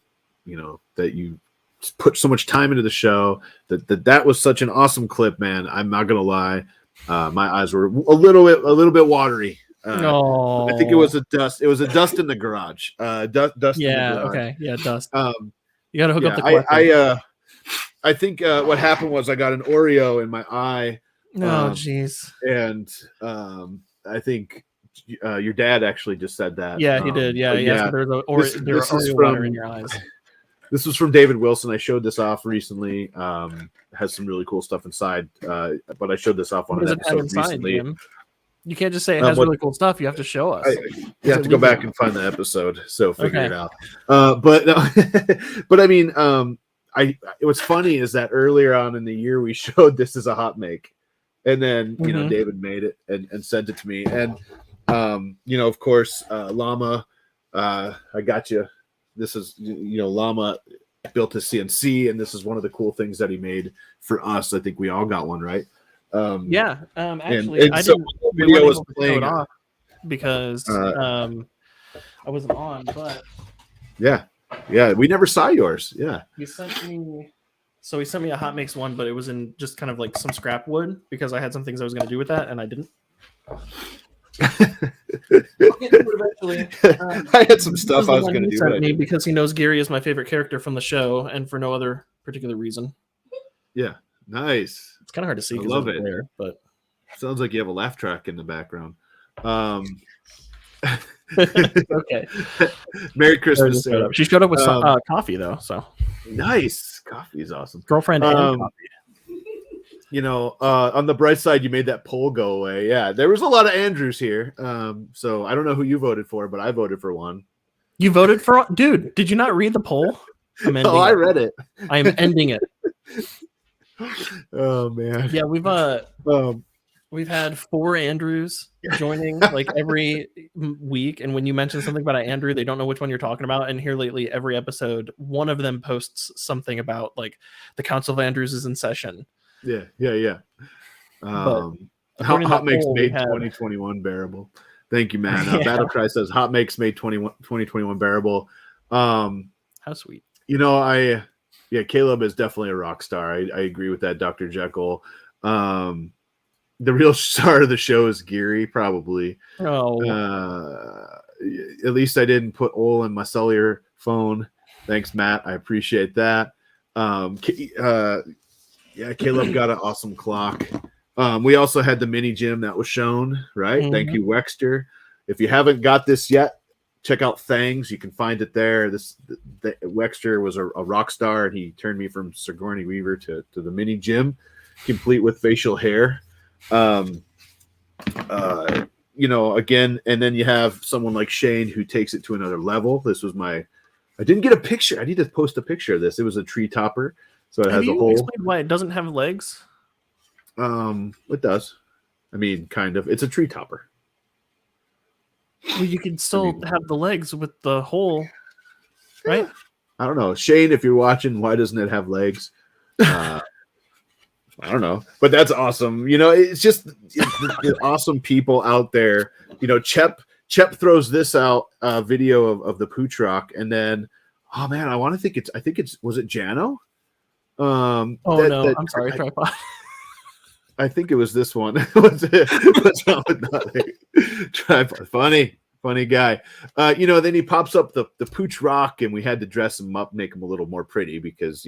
Speaker 3: that you put so much time into the show. That was such an awesome clip, man. I'm not gonna lie, my eyes were a little bit watery.
Speaker 4: No,
Speaker 3: I think it was a dust. It was a dust in the garage. Dust.
Speaker 4: Yeah.
Speaker 3: In the garage.
Speaker 4: Okay. Yeah. Dust. You gotta hook up the
Speaker 3: collector. I think what happened was I got an Oreo in my eye.
Speaker 4: Oh, jeez.
Speaker 3: And I think your dad actually just said that.
Speaker 4: Yeah, he did. Yeah, yeah. There's Oreo water in your eyes.
Speaker 3: This was from David Wilson. I showed this off recently. Has some really cool stuff inside. But I showed this off on an episode recently.
Speaker 4: Jim? You can't just say it has really cool stuff. You have to show us.
Speaker 3: You have to go back and find the episode. So figure it out. But I mean, what's funny is that earlier on in the year we showed this as a hot make, and then David made it and sent it to me, and of course Llama, I got you. This is Llama built his CNC, and this is one of the cool things that he made for us. I think we all got one, right?
Speaker 4: Actually, I didn't. Video was playing off because I wasn't on, but
Speaker 3: yeah, we never saw yours. Yeah,
Speaker 4: he sent me. So he sent me a HotMakes one, but it was in just kind of like some scrap wood because I had some things I was going to do with that, and I didn't. Eventually.
Speaker 3: I had some stuff I was going to do.
Speaker 4: Sent me because he knows Gary is my favorite character from the show, and for no other particular reason.
Speaker 3: Yeah, nice.
Speaker 4: It's kind of hard to see.
Speaker 3: I love it.
Speaker 4: There, but
Speaker 3: sounds like you have a laugh track in the background.
Speaker 4: Okay.
Speaker 3: Merry Christmas,
Speaker 4: Sarah. She showed up with coffee though, so
Speaker 3: nice. Coffee is awesome.
Speaker 4: Girlfriend and coffee.
Speaker 3: On the bright side, you made that poll go away. Yeah, there was a lot of Andrews here. So I don't know who you voted for, but I voted for one.
Speaker 4: You voted for, dude? Did you not read the poll?
Speaker 3: I read it.
Speaker 4: I am ending it.
Speaker 3: Oh man.
Speaker 4: Yeah, we've had 4 Andrews joining like every week, and when you mention something about an Andrew, they don't know which one you're talking about. And here lately, every episode, one of them posts something about like the Council of Andrews is in session.
Speaker 3: Yeah. HotMakes made 2021 bearable. Thank you, man. Battlecry says HotMakes made 2021 bearable.
Speaker 4: How sweet.
Speaker 3: Caleb is definitely a rock star. I agree with that, Dr. Jekyll. The real star of the show is Geary, probably.
Speaker 4: Oh.
Speaker 3: At least I didn't put oil in my cellular phone. Thanks, Matt. I appreciate that. Caleb got an awesome clock. We also had the mini gym that was shown, right? Mm-hmm. Thank you, Wexter. If you haven't got this yet, check out Thangs. You can find it there. Wexter was a rock star, and he turned me from Sigourney Weaver to the mini gym, complete with facial hair. Again, and then you have someone like Shane who takes it to another level. This was I didn't get a picture. I need to post a picture of this. It was a tree topper, so it has a hole.
Speaker 4: Explain why it doesn't have legs?
Speaker 3: It does. I mean, kind of. It's a tree topper.
Speaker 4: Well, you can still have the legs with the hole, right?
Speaker 3: I don't know, Shane. If you're watching, why doesn't it have legs? I don't know, but that's awesome. It's just the awesome people out there. Chep throws this out, video of the Pooch Rock, and then, oh man, I think it's was it Jano?
Speaker 4: I'm sorry, tripod.
Speaker 3: I think it was this one. What's wrong with that? Tripod. Funny guy. Then he pops up the Pooch Rock, and we had to dress him up, make him a little more pretty because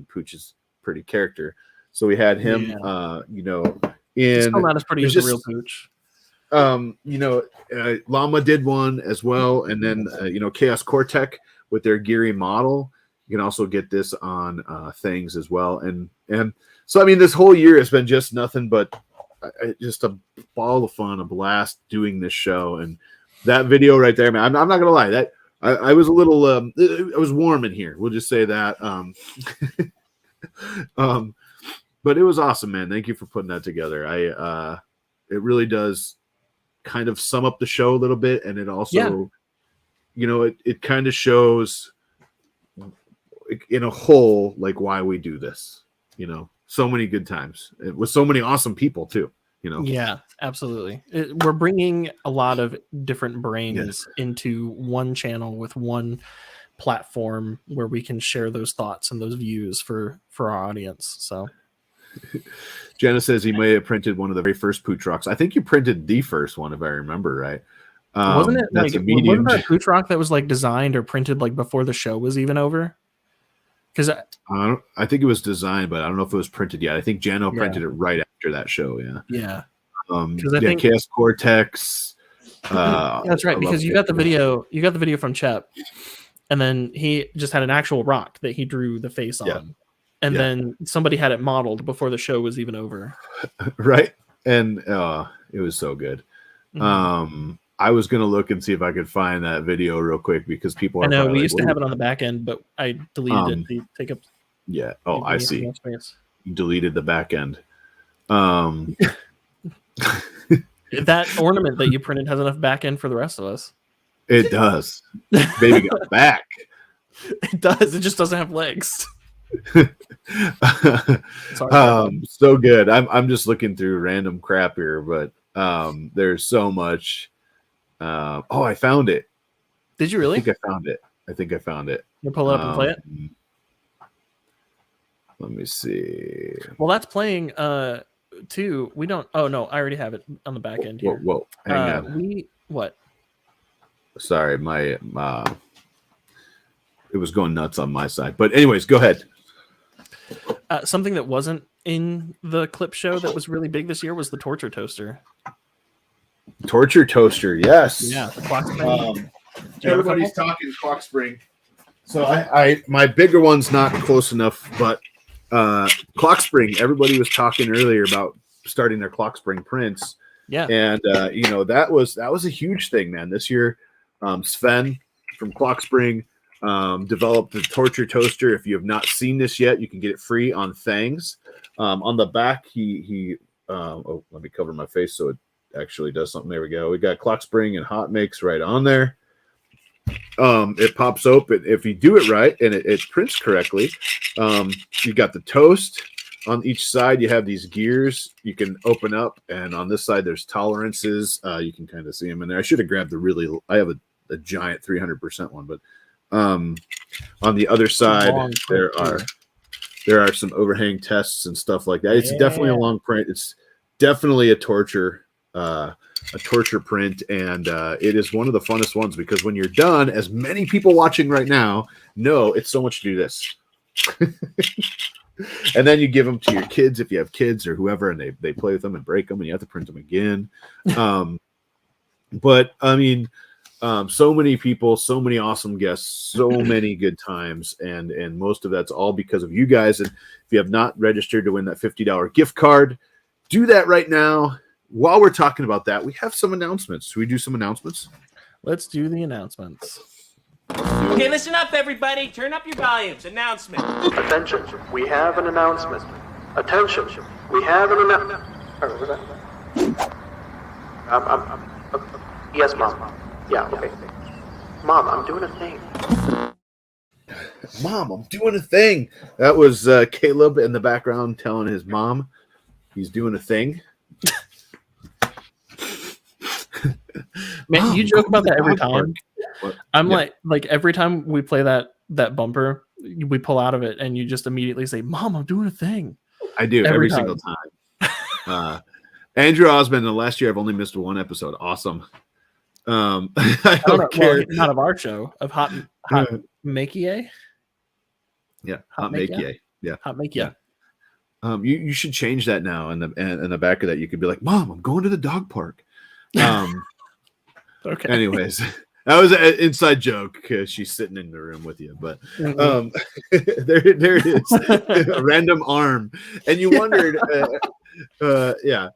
Speaker 3: Pooch is a pretty character. So we had him,
Speaker 4: He's still not as pretty as the real Pooch.
Speaker 3: Llama did one as well, and then Chaos Cortec with their Geary model. You can also get this on Things as well, and so this whole year has been just nothing but just a ball of fun, a blast doing this show, and that video right there, man. I'm not gonna lie, that I was a little, it was warm in here. We'll just say that. But it was awesome, man. Thank you for putting that together. It really does kind of sum up the show a little bit, and it also, it kind of shows, in a whole, like why we do this. You know, so many good times with so many awesome people too. You know.
Speaker 4: Yeah, absolutely. We're bringing a lot of different brains into one channel with one platform where we can share those thoughts and those views for our audience. So
Speaker 3: Jenna says he may have printed one of the very first pooch rocks. I think you printed the first one, if I remember right.
Speaker 4: Wasn't it
Speaker 3: that's
Speaker 4: like
Speaker 3: a medium?
Speaker 4: wasn't that a pooch rock that was like designed or printed like before the show was even over? Because
Speaker 3: I think it was designed, but I don't know if it was printed yet. I think Jano printed it right after that show. Yeah.
Speaker 4: Yeah.
Speaker 3: I think Chaos Cortex.
Speaker 4: That's right, because you got the video. You got the video from Chep, and then he just had an actual rock that he drew the face on, and then somebody had it modeled before the show was even over.
Speaker 3: Right, and it was so good. I was gonna look and see if I could find that video real quick because people.
Speaker 4: I know we used to have it on the back end, but I deleted it to take up.
Speaker 3: Yeah. Oh, I see.
Speaker 4: Space.
Speaker 3: You deleted the back end.
Speaker 4: That ornament that you printed has enough back end for the rest of us.
Speaker 3: It does. Baby got back.
Speaker 4: It does. It just doesn't have legs.
Speaker 3: So good. I'm just looking through random crap here, but there's so much. I found it.
Speaker 4: Did you really?
Speaker 3: I think I found it.
Speaker 4: You pull it up and play it.
Speaker 3: Let me see.
Speaker 4: Well, that's playing. Too. We don't. Oh no, I already have it on the back end here.
Speaker 3: Whoa. Hang on.
Speaker 4: What?
Speaker 3: Sorry, my it was going nuts on my side. But anyways, go ahead.
Speaker 4: Something that wasn't in the clip show that was really big this year was the torture toaster.
Speaker 3: Torture toaster, yes.
Speaker 4: Yeah, the clock spring.
Speaker 3: Everybody's talking clock spring. So I my bigger one's not close enough, but clock spring. Everybody was talking earlier about starting their clock spring prints.
Speaker 4: Yeah,
Speaker 3: and that was a huge thing, man. This year, Sven from Clock Spring developed the torture toaster. If you have not seen this yet, you can get it free on Thangs. On the back, he let me cover my face so it actually does something. There we go. We got Clock Spring and HotMakes right on there. It pops open if you do it right and it prints correctly. You got the toast on each side. You have these gears you can open up, and on this side there's tolerances. You can kind of see them in there. I should have grabbed I have a giant 300% one, but on the other side there are some overhang tests and stuff like that. It's definitely a long print. It's definitely a torture print, and it is one of the funnest ones because when you're done, as many people watching right now know, it's so much to do this. And then you give them to your kids if you have kids or whoever, and they play with them and break them, and you have to print them again. But I mean, so many people, so many awesome guests, so many good times, and most of that's all because of you guys. And if you have not registered to win that $50 gift card, do that right now. While we're talking about that, we have some announcements. Should we do some announcements?
Speaker 4: Let's do the announcements.
Speaker 20: Okay, listen up, everybody. Turn up your volumes. Announcement.
Speaker 21: Attention, we have an announcement. Attention, we have an announcement. What was that? Yes, Mom. Yeah, okay. Mom, I'm doing a thing.
Speaker 3: Mom, I'm doing a thing. That was Caleb in the background telling his mom he's doing a thing.
Speaker 4: Man,
Speaker 3: Mom,
Speaker 4: you joke about that every time. I'm
Speaker 3: Yeah.
Speaker 4: like every time we play that bumper, we pull out of it, and you just immediately say, "Mom, I'm doing a thing."
Speaker 3: I do every single time. Andrew Osmond, the last year I've only missed one episode. Awesome. I don't care.
Speaker 4: Well, not of our show, of Hot Makey.
Speaker 3: Yeah, Hot Makey. Yeah,
Speaker 4: Hot Makey.
Speaker 3: You should change that now. In the back of that, you could be like, "Mom, I'm going to the dog park."
Speaker 4: Okay.
Speaker 3: Anyways, that was an inside joke because she's sitting in the room with you. But there it is, a random arm, and you wondered. Yeah,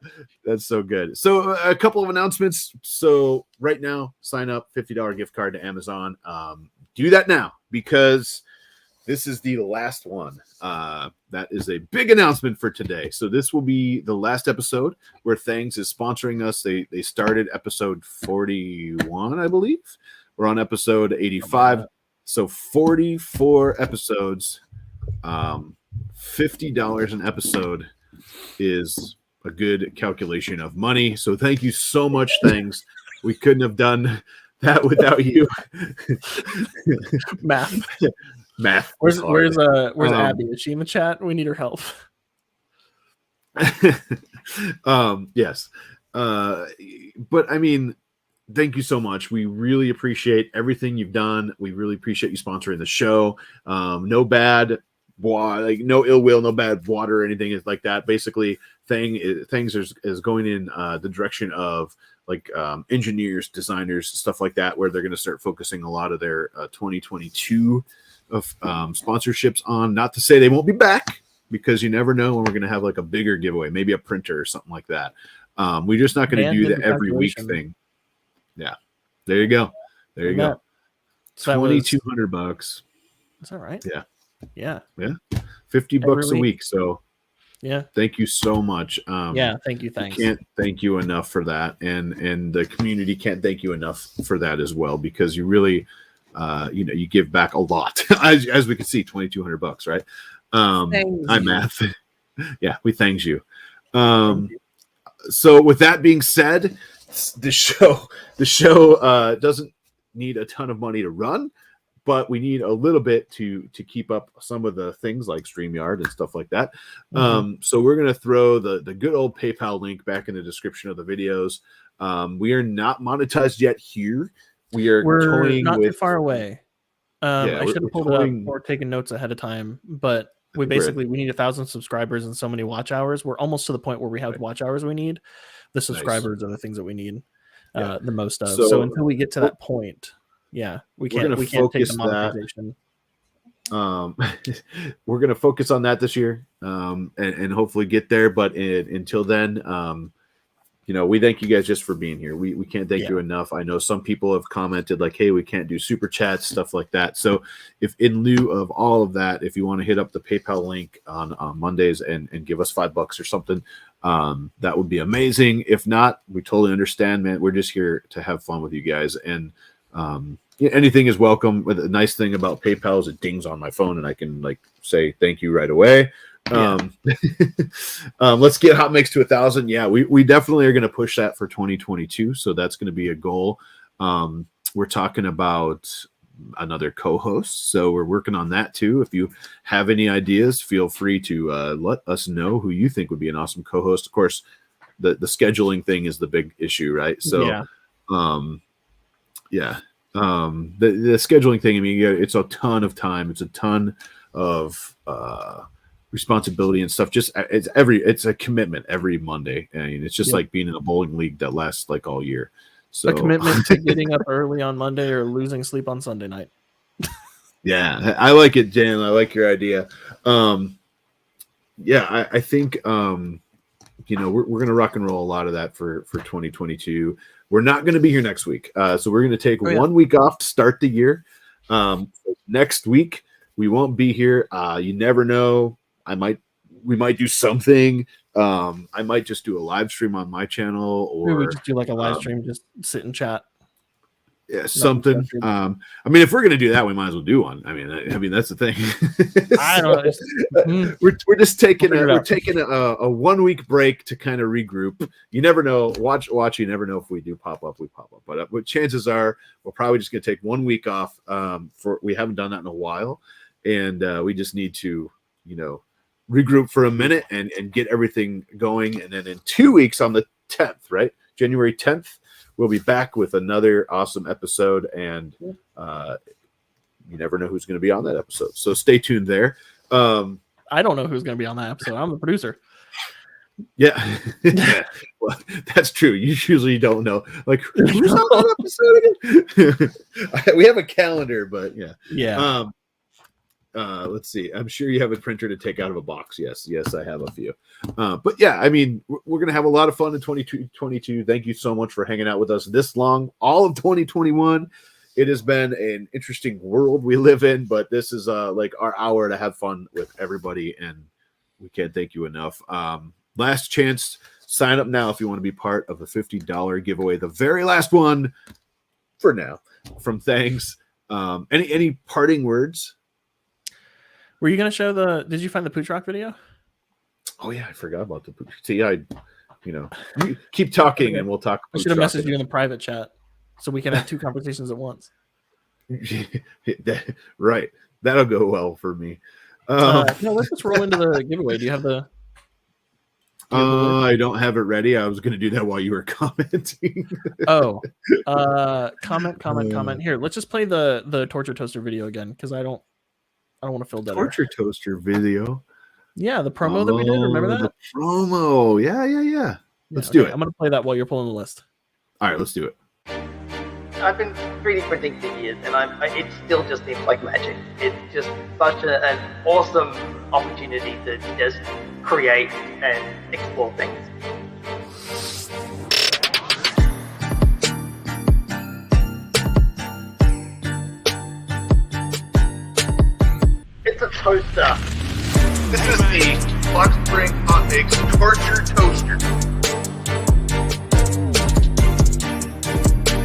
Speaker 3: that's so good. So a couple of announcements. So right now, sign up, $50 gift card to Amazon. Do that now because this is the last one. That is a big announcement for today. So this will be the last episode where Thangs is sponsoring us. They started episode 41, I believe. We're on episode 85. So 44 episodes, $50 an episode is a good calculation of money. So thank you so much. Thanks. We couldn't have done that without you.
Speaker 4: Math.
Speaker 3: Where's
Speaker 4: Abby? Is she in the chat? We need her help.
Speaker 3: Yes. But I mean, thank you so much. We really appreciate everything you've done. We really appreciate you sponsoring the show. No bad, like no ill will, no bad water or anything like that. Basically, things is going in the direction of like engineers, designers, stuff like that, where they're going to start focusing a lot of their 2022 of sponsorships on. Not to say they won't be back, because you never know when we're going to have like a bigger giveaway, maybe a printer or something like that. We're just not going to do the every week thing. Yeah, there you go. There you go. $2,200.
Speaker 4: Is that right?
Speaker 3: Yeah.
Speaker 4: Yeah.
Speaker 3: $50 a week. So
Speaker 4: yeah,
Speaker 3: thank you so much.
Speaker 4: Yeah, thank you. Thanks.
Speaker 3: Can't thank you enough for that, and the community can't thank you enough for that as well, because you really, you give back a lot. as we can see, $2,200, right? I'm math. Yeah, we thanks you. So with that being said, the show doesn't need a ton of money to run, but we need a little bit to keep up some of the things like StreamYard and stuff like that. So we're going to throw the good old PayPal link back in the description of the videos. We are not monetized yet here. We're
Speaker 4: not
Speaker 3: too
Speaker 4: far away. I should have pulled it up or taken notes ahead of time, but we need 1,000 subscribers and so many watch hours. We're almost to the point where we have watch hours we need. The subscribers are the things that we need the most of. So until we get to that point, we can't take the monetization.
Speaker 3: We're going to focus on that this year and hopefully get there. But until then, we thank you guys just for being here. We can't thank you enough. I know some people have commented like, hey, we can't do super chats, stuff like that. So if in lieu of all of that, if you want to hit up the PayPal link on Mondays and give us $5 or something, that would be amazing. If not, we totally understand, man. We're just here to have fun with you guys. And anything is welcome. The nice thing about PayPal is it dings on my phone and I can like say thank you right away. Let's get HotMakes to 1,000. Yeah, we definitely are going to push that for 2022. So that's going to be a goal. We're talking about another co-host, so we're working on that too. If you have any ideas, feel free to let us know who you think would be an awesome co-host. Of course, the scheduling thing is the big issue, right? So the scheduling thing, I mean, it's a ton of time, it's a ton of responsibility and stuff. Just it's a commitment every Monday. I mean, it's just like being in a bowling league that lasts like all year. So
Speaker 4: a commitment to getting up early on Monday or losing sleep on Sunday night.
Speaker 3: Yeah, I like it, Jan. I like your idea. I think we're gonna rock and roll a lot of that for 2022. We're not gonna be here next week, so we're gonna take 1 week off to start the year. Next week we won't be here. You never know. We might do something. I might just do a live stream on my channel, or
Speaker 4: we just do like a live stream, just sit and chat.
Speaker 3: Yeah, something. I mean, if we're gonna do that, we might as well do one. I mean, that's the thing.
Speaker 4: I don't know.
Speaker 3: We're just taking a 1 week break to kind of regroup. You never know. Watch. You never know if we do pop up. We pop up, but chances are we're probably just gonna take 1 week off. We haven't done that in a while, and we just need to, regroup for a minute and get everything going. And then in 2 weeks on the 10th, right? January 10th, we'll be back with another awesome episode. And you never know who's going to be on that episode. So stay tuned there.
Speaker 4: I don't know who's going to be on that episode. I'm the producer.
Speaker 3: Yeah. Well, that's true. You usually don't know. Like, who's on that episode again? We have a calendar, but yeah. Let's see. I'm sure you have a printer to take out of a box. Yes, I have a few. But yeah, I mean, we're gonna have a lot of fun in 2022. Thank you so much for hanging out with us this long, all of 2021. It has been an interesting world we live in, but this is like our hour to have fun with everybody, and we can't thank you enough. Last chance, sign up now if you want to be part of the $50 giveaway, the very last one for now, from Thangs. Any parting words?
Speaker 4: Were you gonna show the? Did you find the Pooch Rock video?
Speaker 3: Oh yeah, I forgot about the Pooch. See, you keep talking and we'll talk.
Speaker 4: I should have messaged you in the private chat so we can have 2 conversations at once.
Speaker 3: Right, that'll go well for me.
Speaker 4: No, let's just roll into the giveaway. Do you have the?
Speaker 3: I don't have it ready. I was going to do that while you were commenting.
Speaker 4: Comment. Here, let's just play the Torture Toaster video again because I don't want to feel dead.
Speaker 3: Torture Toaster video.
Speaker 4: Yeah, the promo that we did. Remember that?
Speaker 3: The promo. Yeah. Let's do it.
Speaker 4: I'm going to play that while you're pulling the list.
Speaker 3: All right, let's do it.
Speaker 1: I've been 3D printing for years, and it still just seems like magic. It's just such an awesome opportunity to just create and explore things. It's a toaster.
Speaker 21: This is the Box Spring HotMakes Torture Toaster.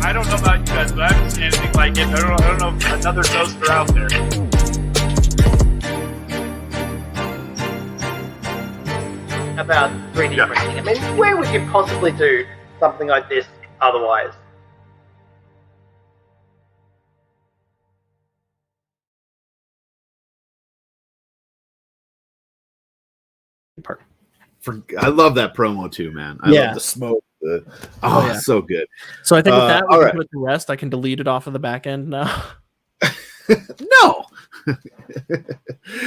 Speaker 6: I don't know about you guys, but I haven't seen anything like it. I don't know if another toaster out there.
Speaker 1: About 3D printing. I mean, where would you possibly do something like this otherwise?
Speaker 3: I love that promo too, man. I love the smoke. So good.
Speaker 4: So I think with that, we
Speaker 3: all
Speaker 4: can
Speaker 3: right.
Speaker 4: put it to rest. I can delete it off of the back end now.
Speaker 3: No.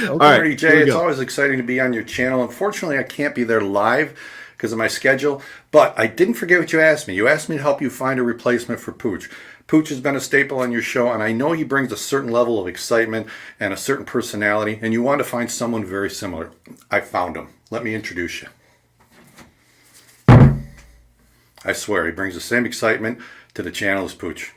Speaker 22: All right, Jay, it's always exciting to be on your channel. Unfortunately, I can't be there live because of my schedule, but I didn't forget what you asked me. You asked me to help you find a replacement for Pooch. Pooch has been a staple on your show, and I know he brings a certain level of excitement and a certain personality, and you want to find someone very similar. I found him. Let me introduce you. I swear, he brings the same excitement to the channel as Pooch.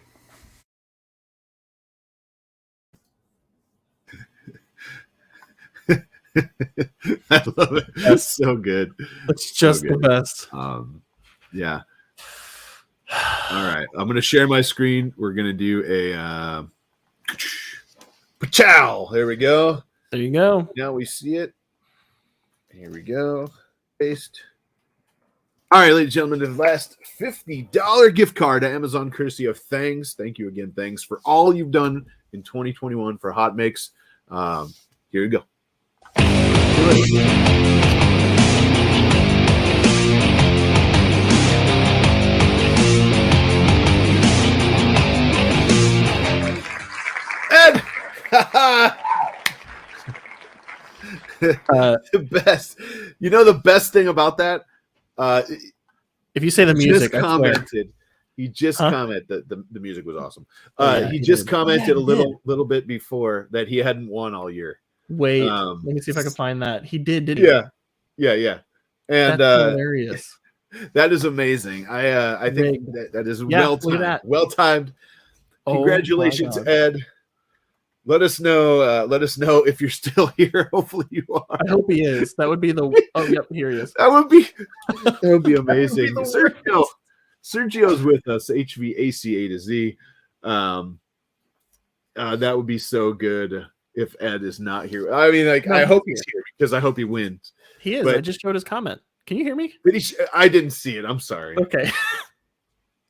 Speaker 3: I love it. That's so good.
Speaker 4: It's just
Speaker 3: So
Speaker 4: the
Speaker 3: good.
Speaker 4: best.
Speaker 3: Yeah. All right. I'm going to share my screen. We're going to do a pachow. There we go.
Speaker 4: There you go.
Speaker 3: Now we see it. Here we go. Paste. All right, ladies and gentlemen, the last $50 gift card to Amazon, courtesy of Thangs. Thank you again, Thangs, for all you've done in 2021 for HotMakes. Here you go. Ed! The best. You know the best thing about that?
Speaker 4: If you say the music,
Speaker 3: just commented. He just commented that the music was awesome. He just commented a little bit before that he hadn't won all year.
Speaker 4: Wait, let me see if I can find that. He did, didn't he?
Speaker 3: Yeah. And
Speaker 4: that's hilarious.
Speaker 3: That is amazing. I think that is well timed. Well timed. Congratulations, Ed. Let us know. Let us know if you're still here. Hopefully you are.
Speaker 4: I hope he is. That would be the. Oh, yep, here he is.
Speaker 3: That would be amazing. Sergio's with us. HVAC A to Z. That would be so good if Ed is not here. I mean, I hope he's here because I hope he wins.
Speaker 4: He is. But I just showed his comment. Can you hear me?
Speaker 3: Did he? I didn't see it. I'm sorry.
Speaker 4: Okay.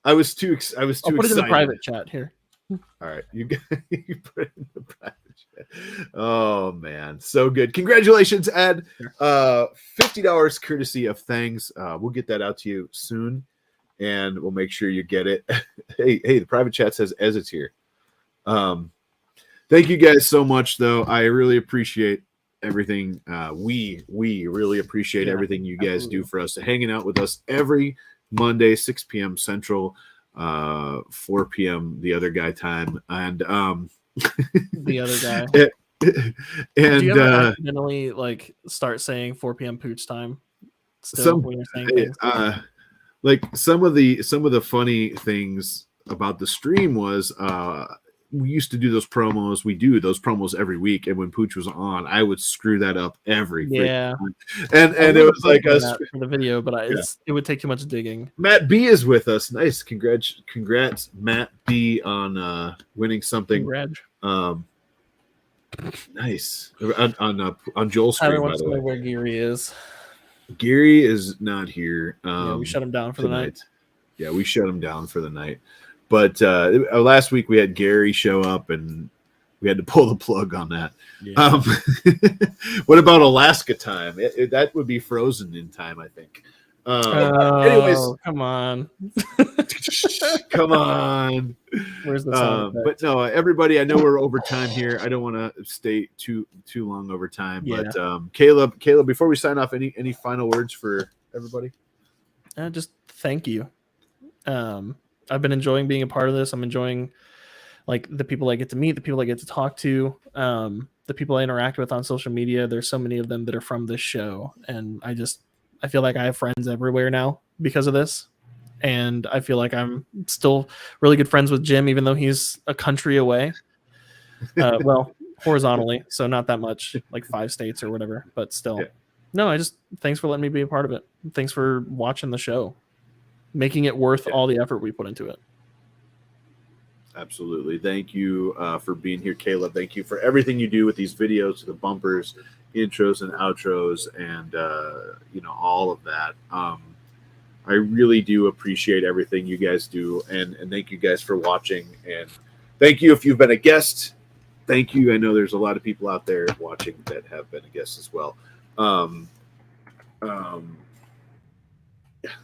Speaker 3: I was too
Speaker 4: I'll
Speaker 3: excited.
Speaker 4: put it in the private chat here.
Speaker 3: All right, you put it in the private chat. Oh man, so good! Congratulations, Ed. $50 courtesy of Thangs. We'll get that out to you soon, and we'll make sure you get it. hey, the private chat says as it's here. Thank you guys so much, though. I really appreciate everything. We really appreciate everything you guys do for us, hanging out with us every Monday, 6 p.m. Central. 4 p.m. the other guy time, and
Speaker 4: the other guy.
Speaker 3: And
Speaker 4: do you ever accidentally start saying 4 p.m. Pooch time? Still, when you're saying things?
Speaker 3: Like some of the funny things about the stream was we used to do those promos. We do those promos every week, and when Pooch was on, I would screw that up every freaking time. And it was like us
Speaker 4: for the video, but it would take too much digging.
Speaker 3: Matt B is with us. Nice, congrats, Matt B on winning something. Nice on Joel's screen.
Speaker 4: Everyone wants to know where Geary is.
Speaker 3: Geary is not here.
Speaker 4: We shut him down for the night.
Speaker 3: Yeah, we shut him down for the night. But last week we had Gary show up, and we had to pull the plug on that. Yeah. What about Alaska time? That would be frozen in time, I think. Anyways,
Speaker 4: come on.
Speaker 3: Come on.
Speaker 4: Where's the sound
Speaker 3: but no, everybody, I know we're over time here. I don't want to stay too long over time. Yeah. But Caleb, before we sign off, any final words for everybody?
Speaker 4: Just thank you. I've been enjoying being a part of this. I'm enjoying like the people I get to meet, the people I get to talk to, the people I interact with on social media. There's so many of them that are from this show, and I feel like I have friends everywhere now because of this. And I feel like I'm still really good friends with Jim, even though he's a country away. Well, horizontally, so not that much, like 5 states or whatever, but still. Yeah. No, thanks for letting me be a part of it. Thanks for watching the show, making it worth all the effort we put into it.
Speaker 3: Absolutely. Thank you for being here, Caleb. Thank you for everything you do with these videos, the bumpers, intros and outros, and all of that. I really do appreciate everything you guys do, and thank you guys for watching, and thank you if you've been a guest. Thank you. I know there's a lot of people out there watching that have been a guest as well. I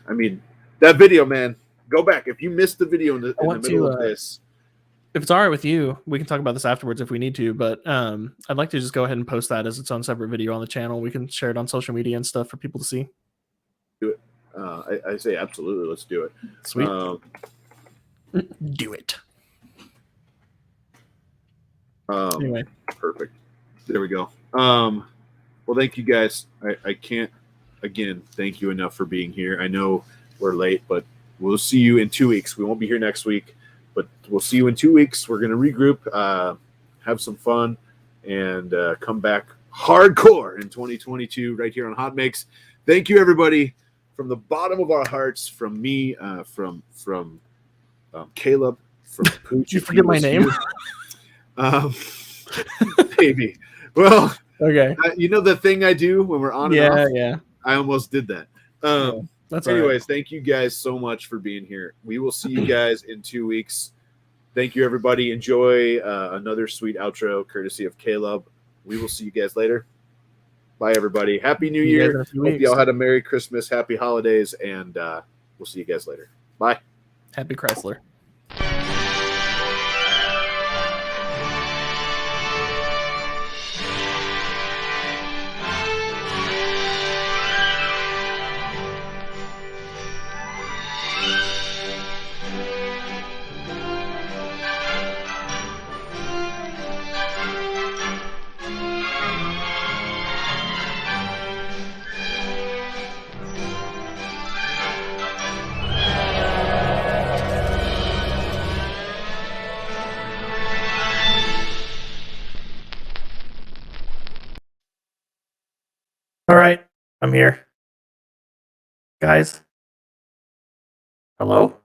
Speaker 3: mean, that video, man, go back if you missed the video in the middle of this.
Speaker 4: If it's all right with you, we can talk about this afterwards if we need to, but I'd like to just go ahead and post that as its own separate video on the channel. We can share it on social media and stuff for people to see.
Speaker 3: Do it. I say absolutely. Let's do it.
Speaker 4: Sweet. Do it. Anyway.
Speaker 3: Perfect. There we go. Well, thank you guys. I can't, again, thank you enough for being here. I know we're late, but we'll see you in 2 weeks. We won't be here next week, but we'll see you in 2 weeks. We're going to regroup, have some fun, and come back hardcore in 2022 right here on HotMakes. Thank you, everybody. From the bottom of our hearts, from me, from Caleb, from Pooch.
Speaker 4: Did you forget my name?
Speaker 3: Maybe. Well,
Speaker 4: okay.
Speaker 3: You know the thing I do when we're on and off?
Speaker 4: Yeah.
Speaker 3: I almost did that.
Speaker 4: That's
Speaker 3: anyways, thank you guys so much for being here. We will see you guys in 2 weeks. Thank you, everybody. Enjoy another sweet outro courtesy of Caleb. We will see you guys later. Bye, everybody. Happy New Year. Hope y'all had a Merry Christmas, Happy Holidays, and we'll see you guys later. Bye.
Speaker 4: Happy Chrysler. All right, I'm here. Guys. Hello?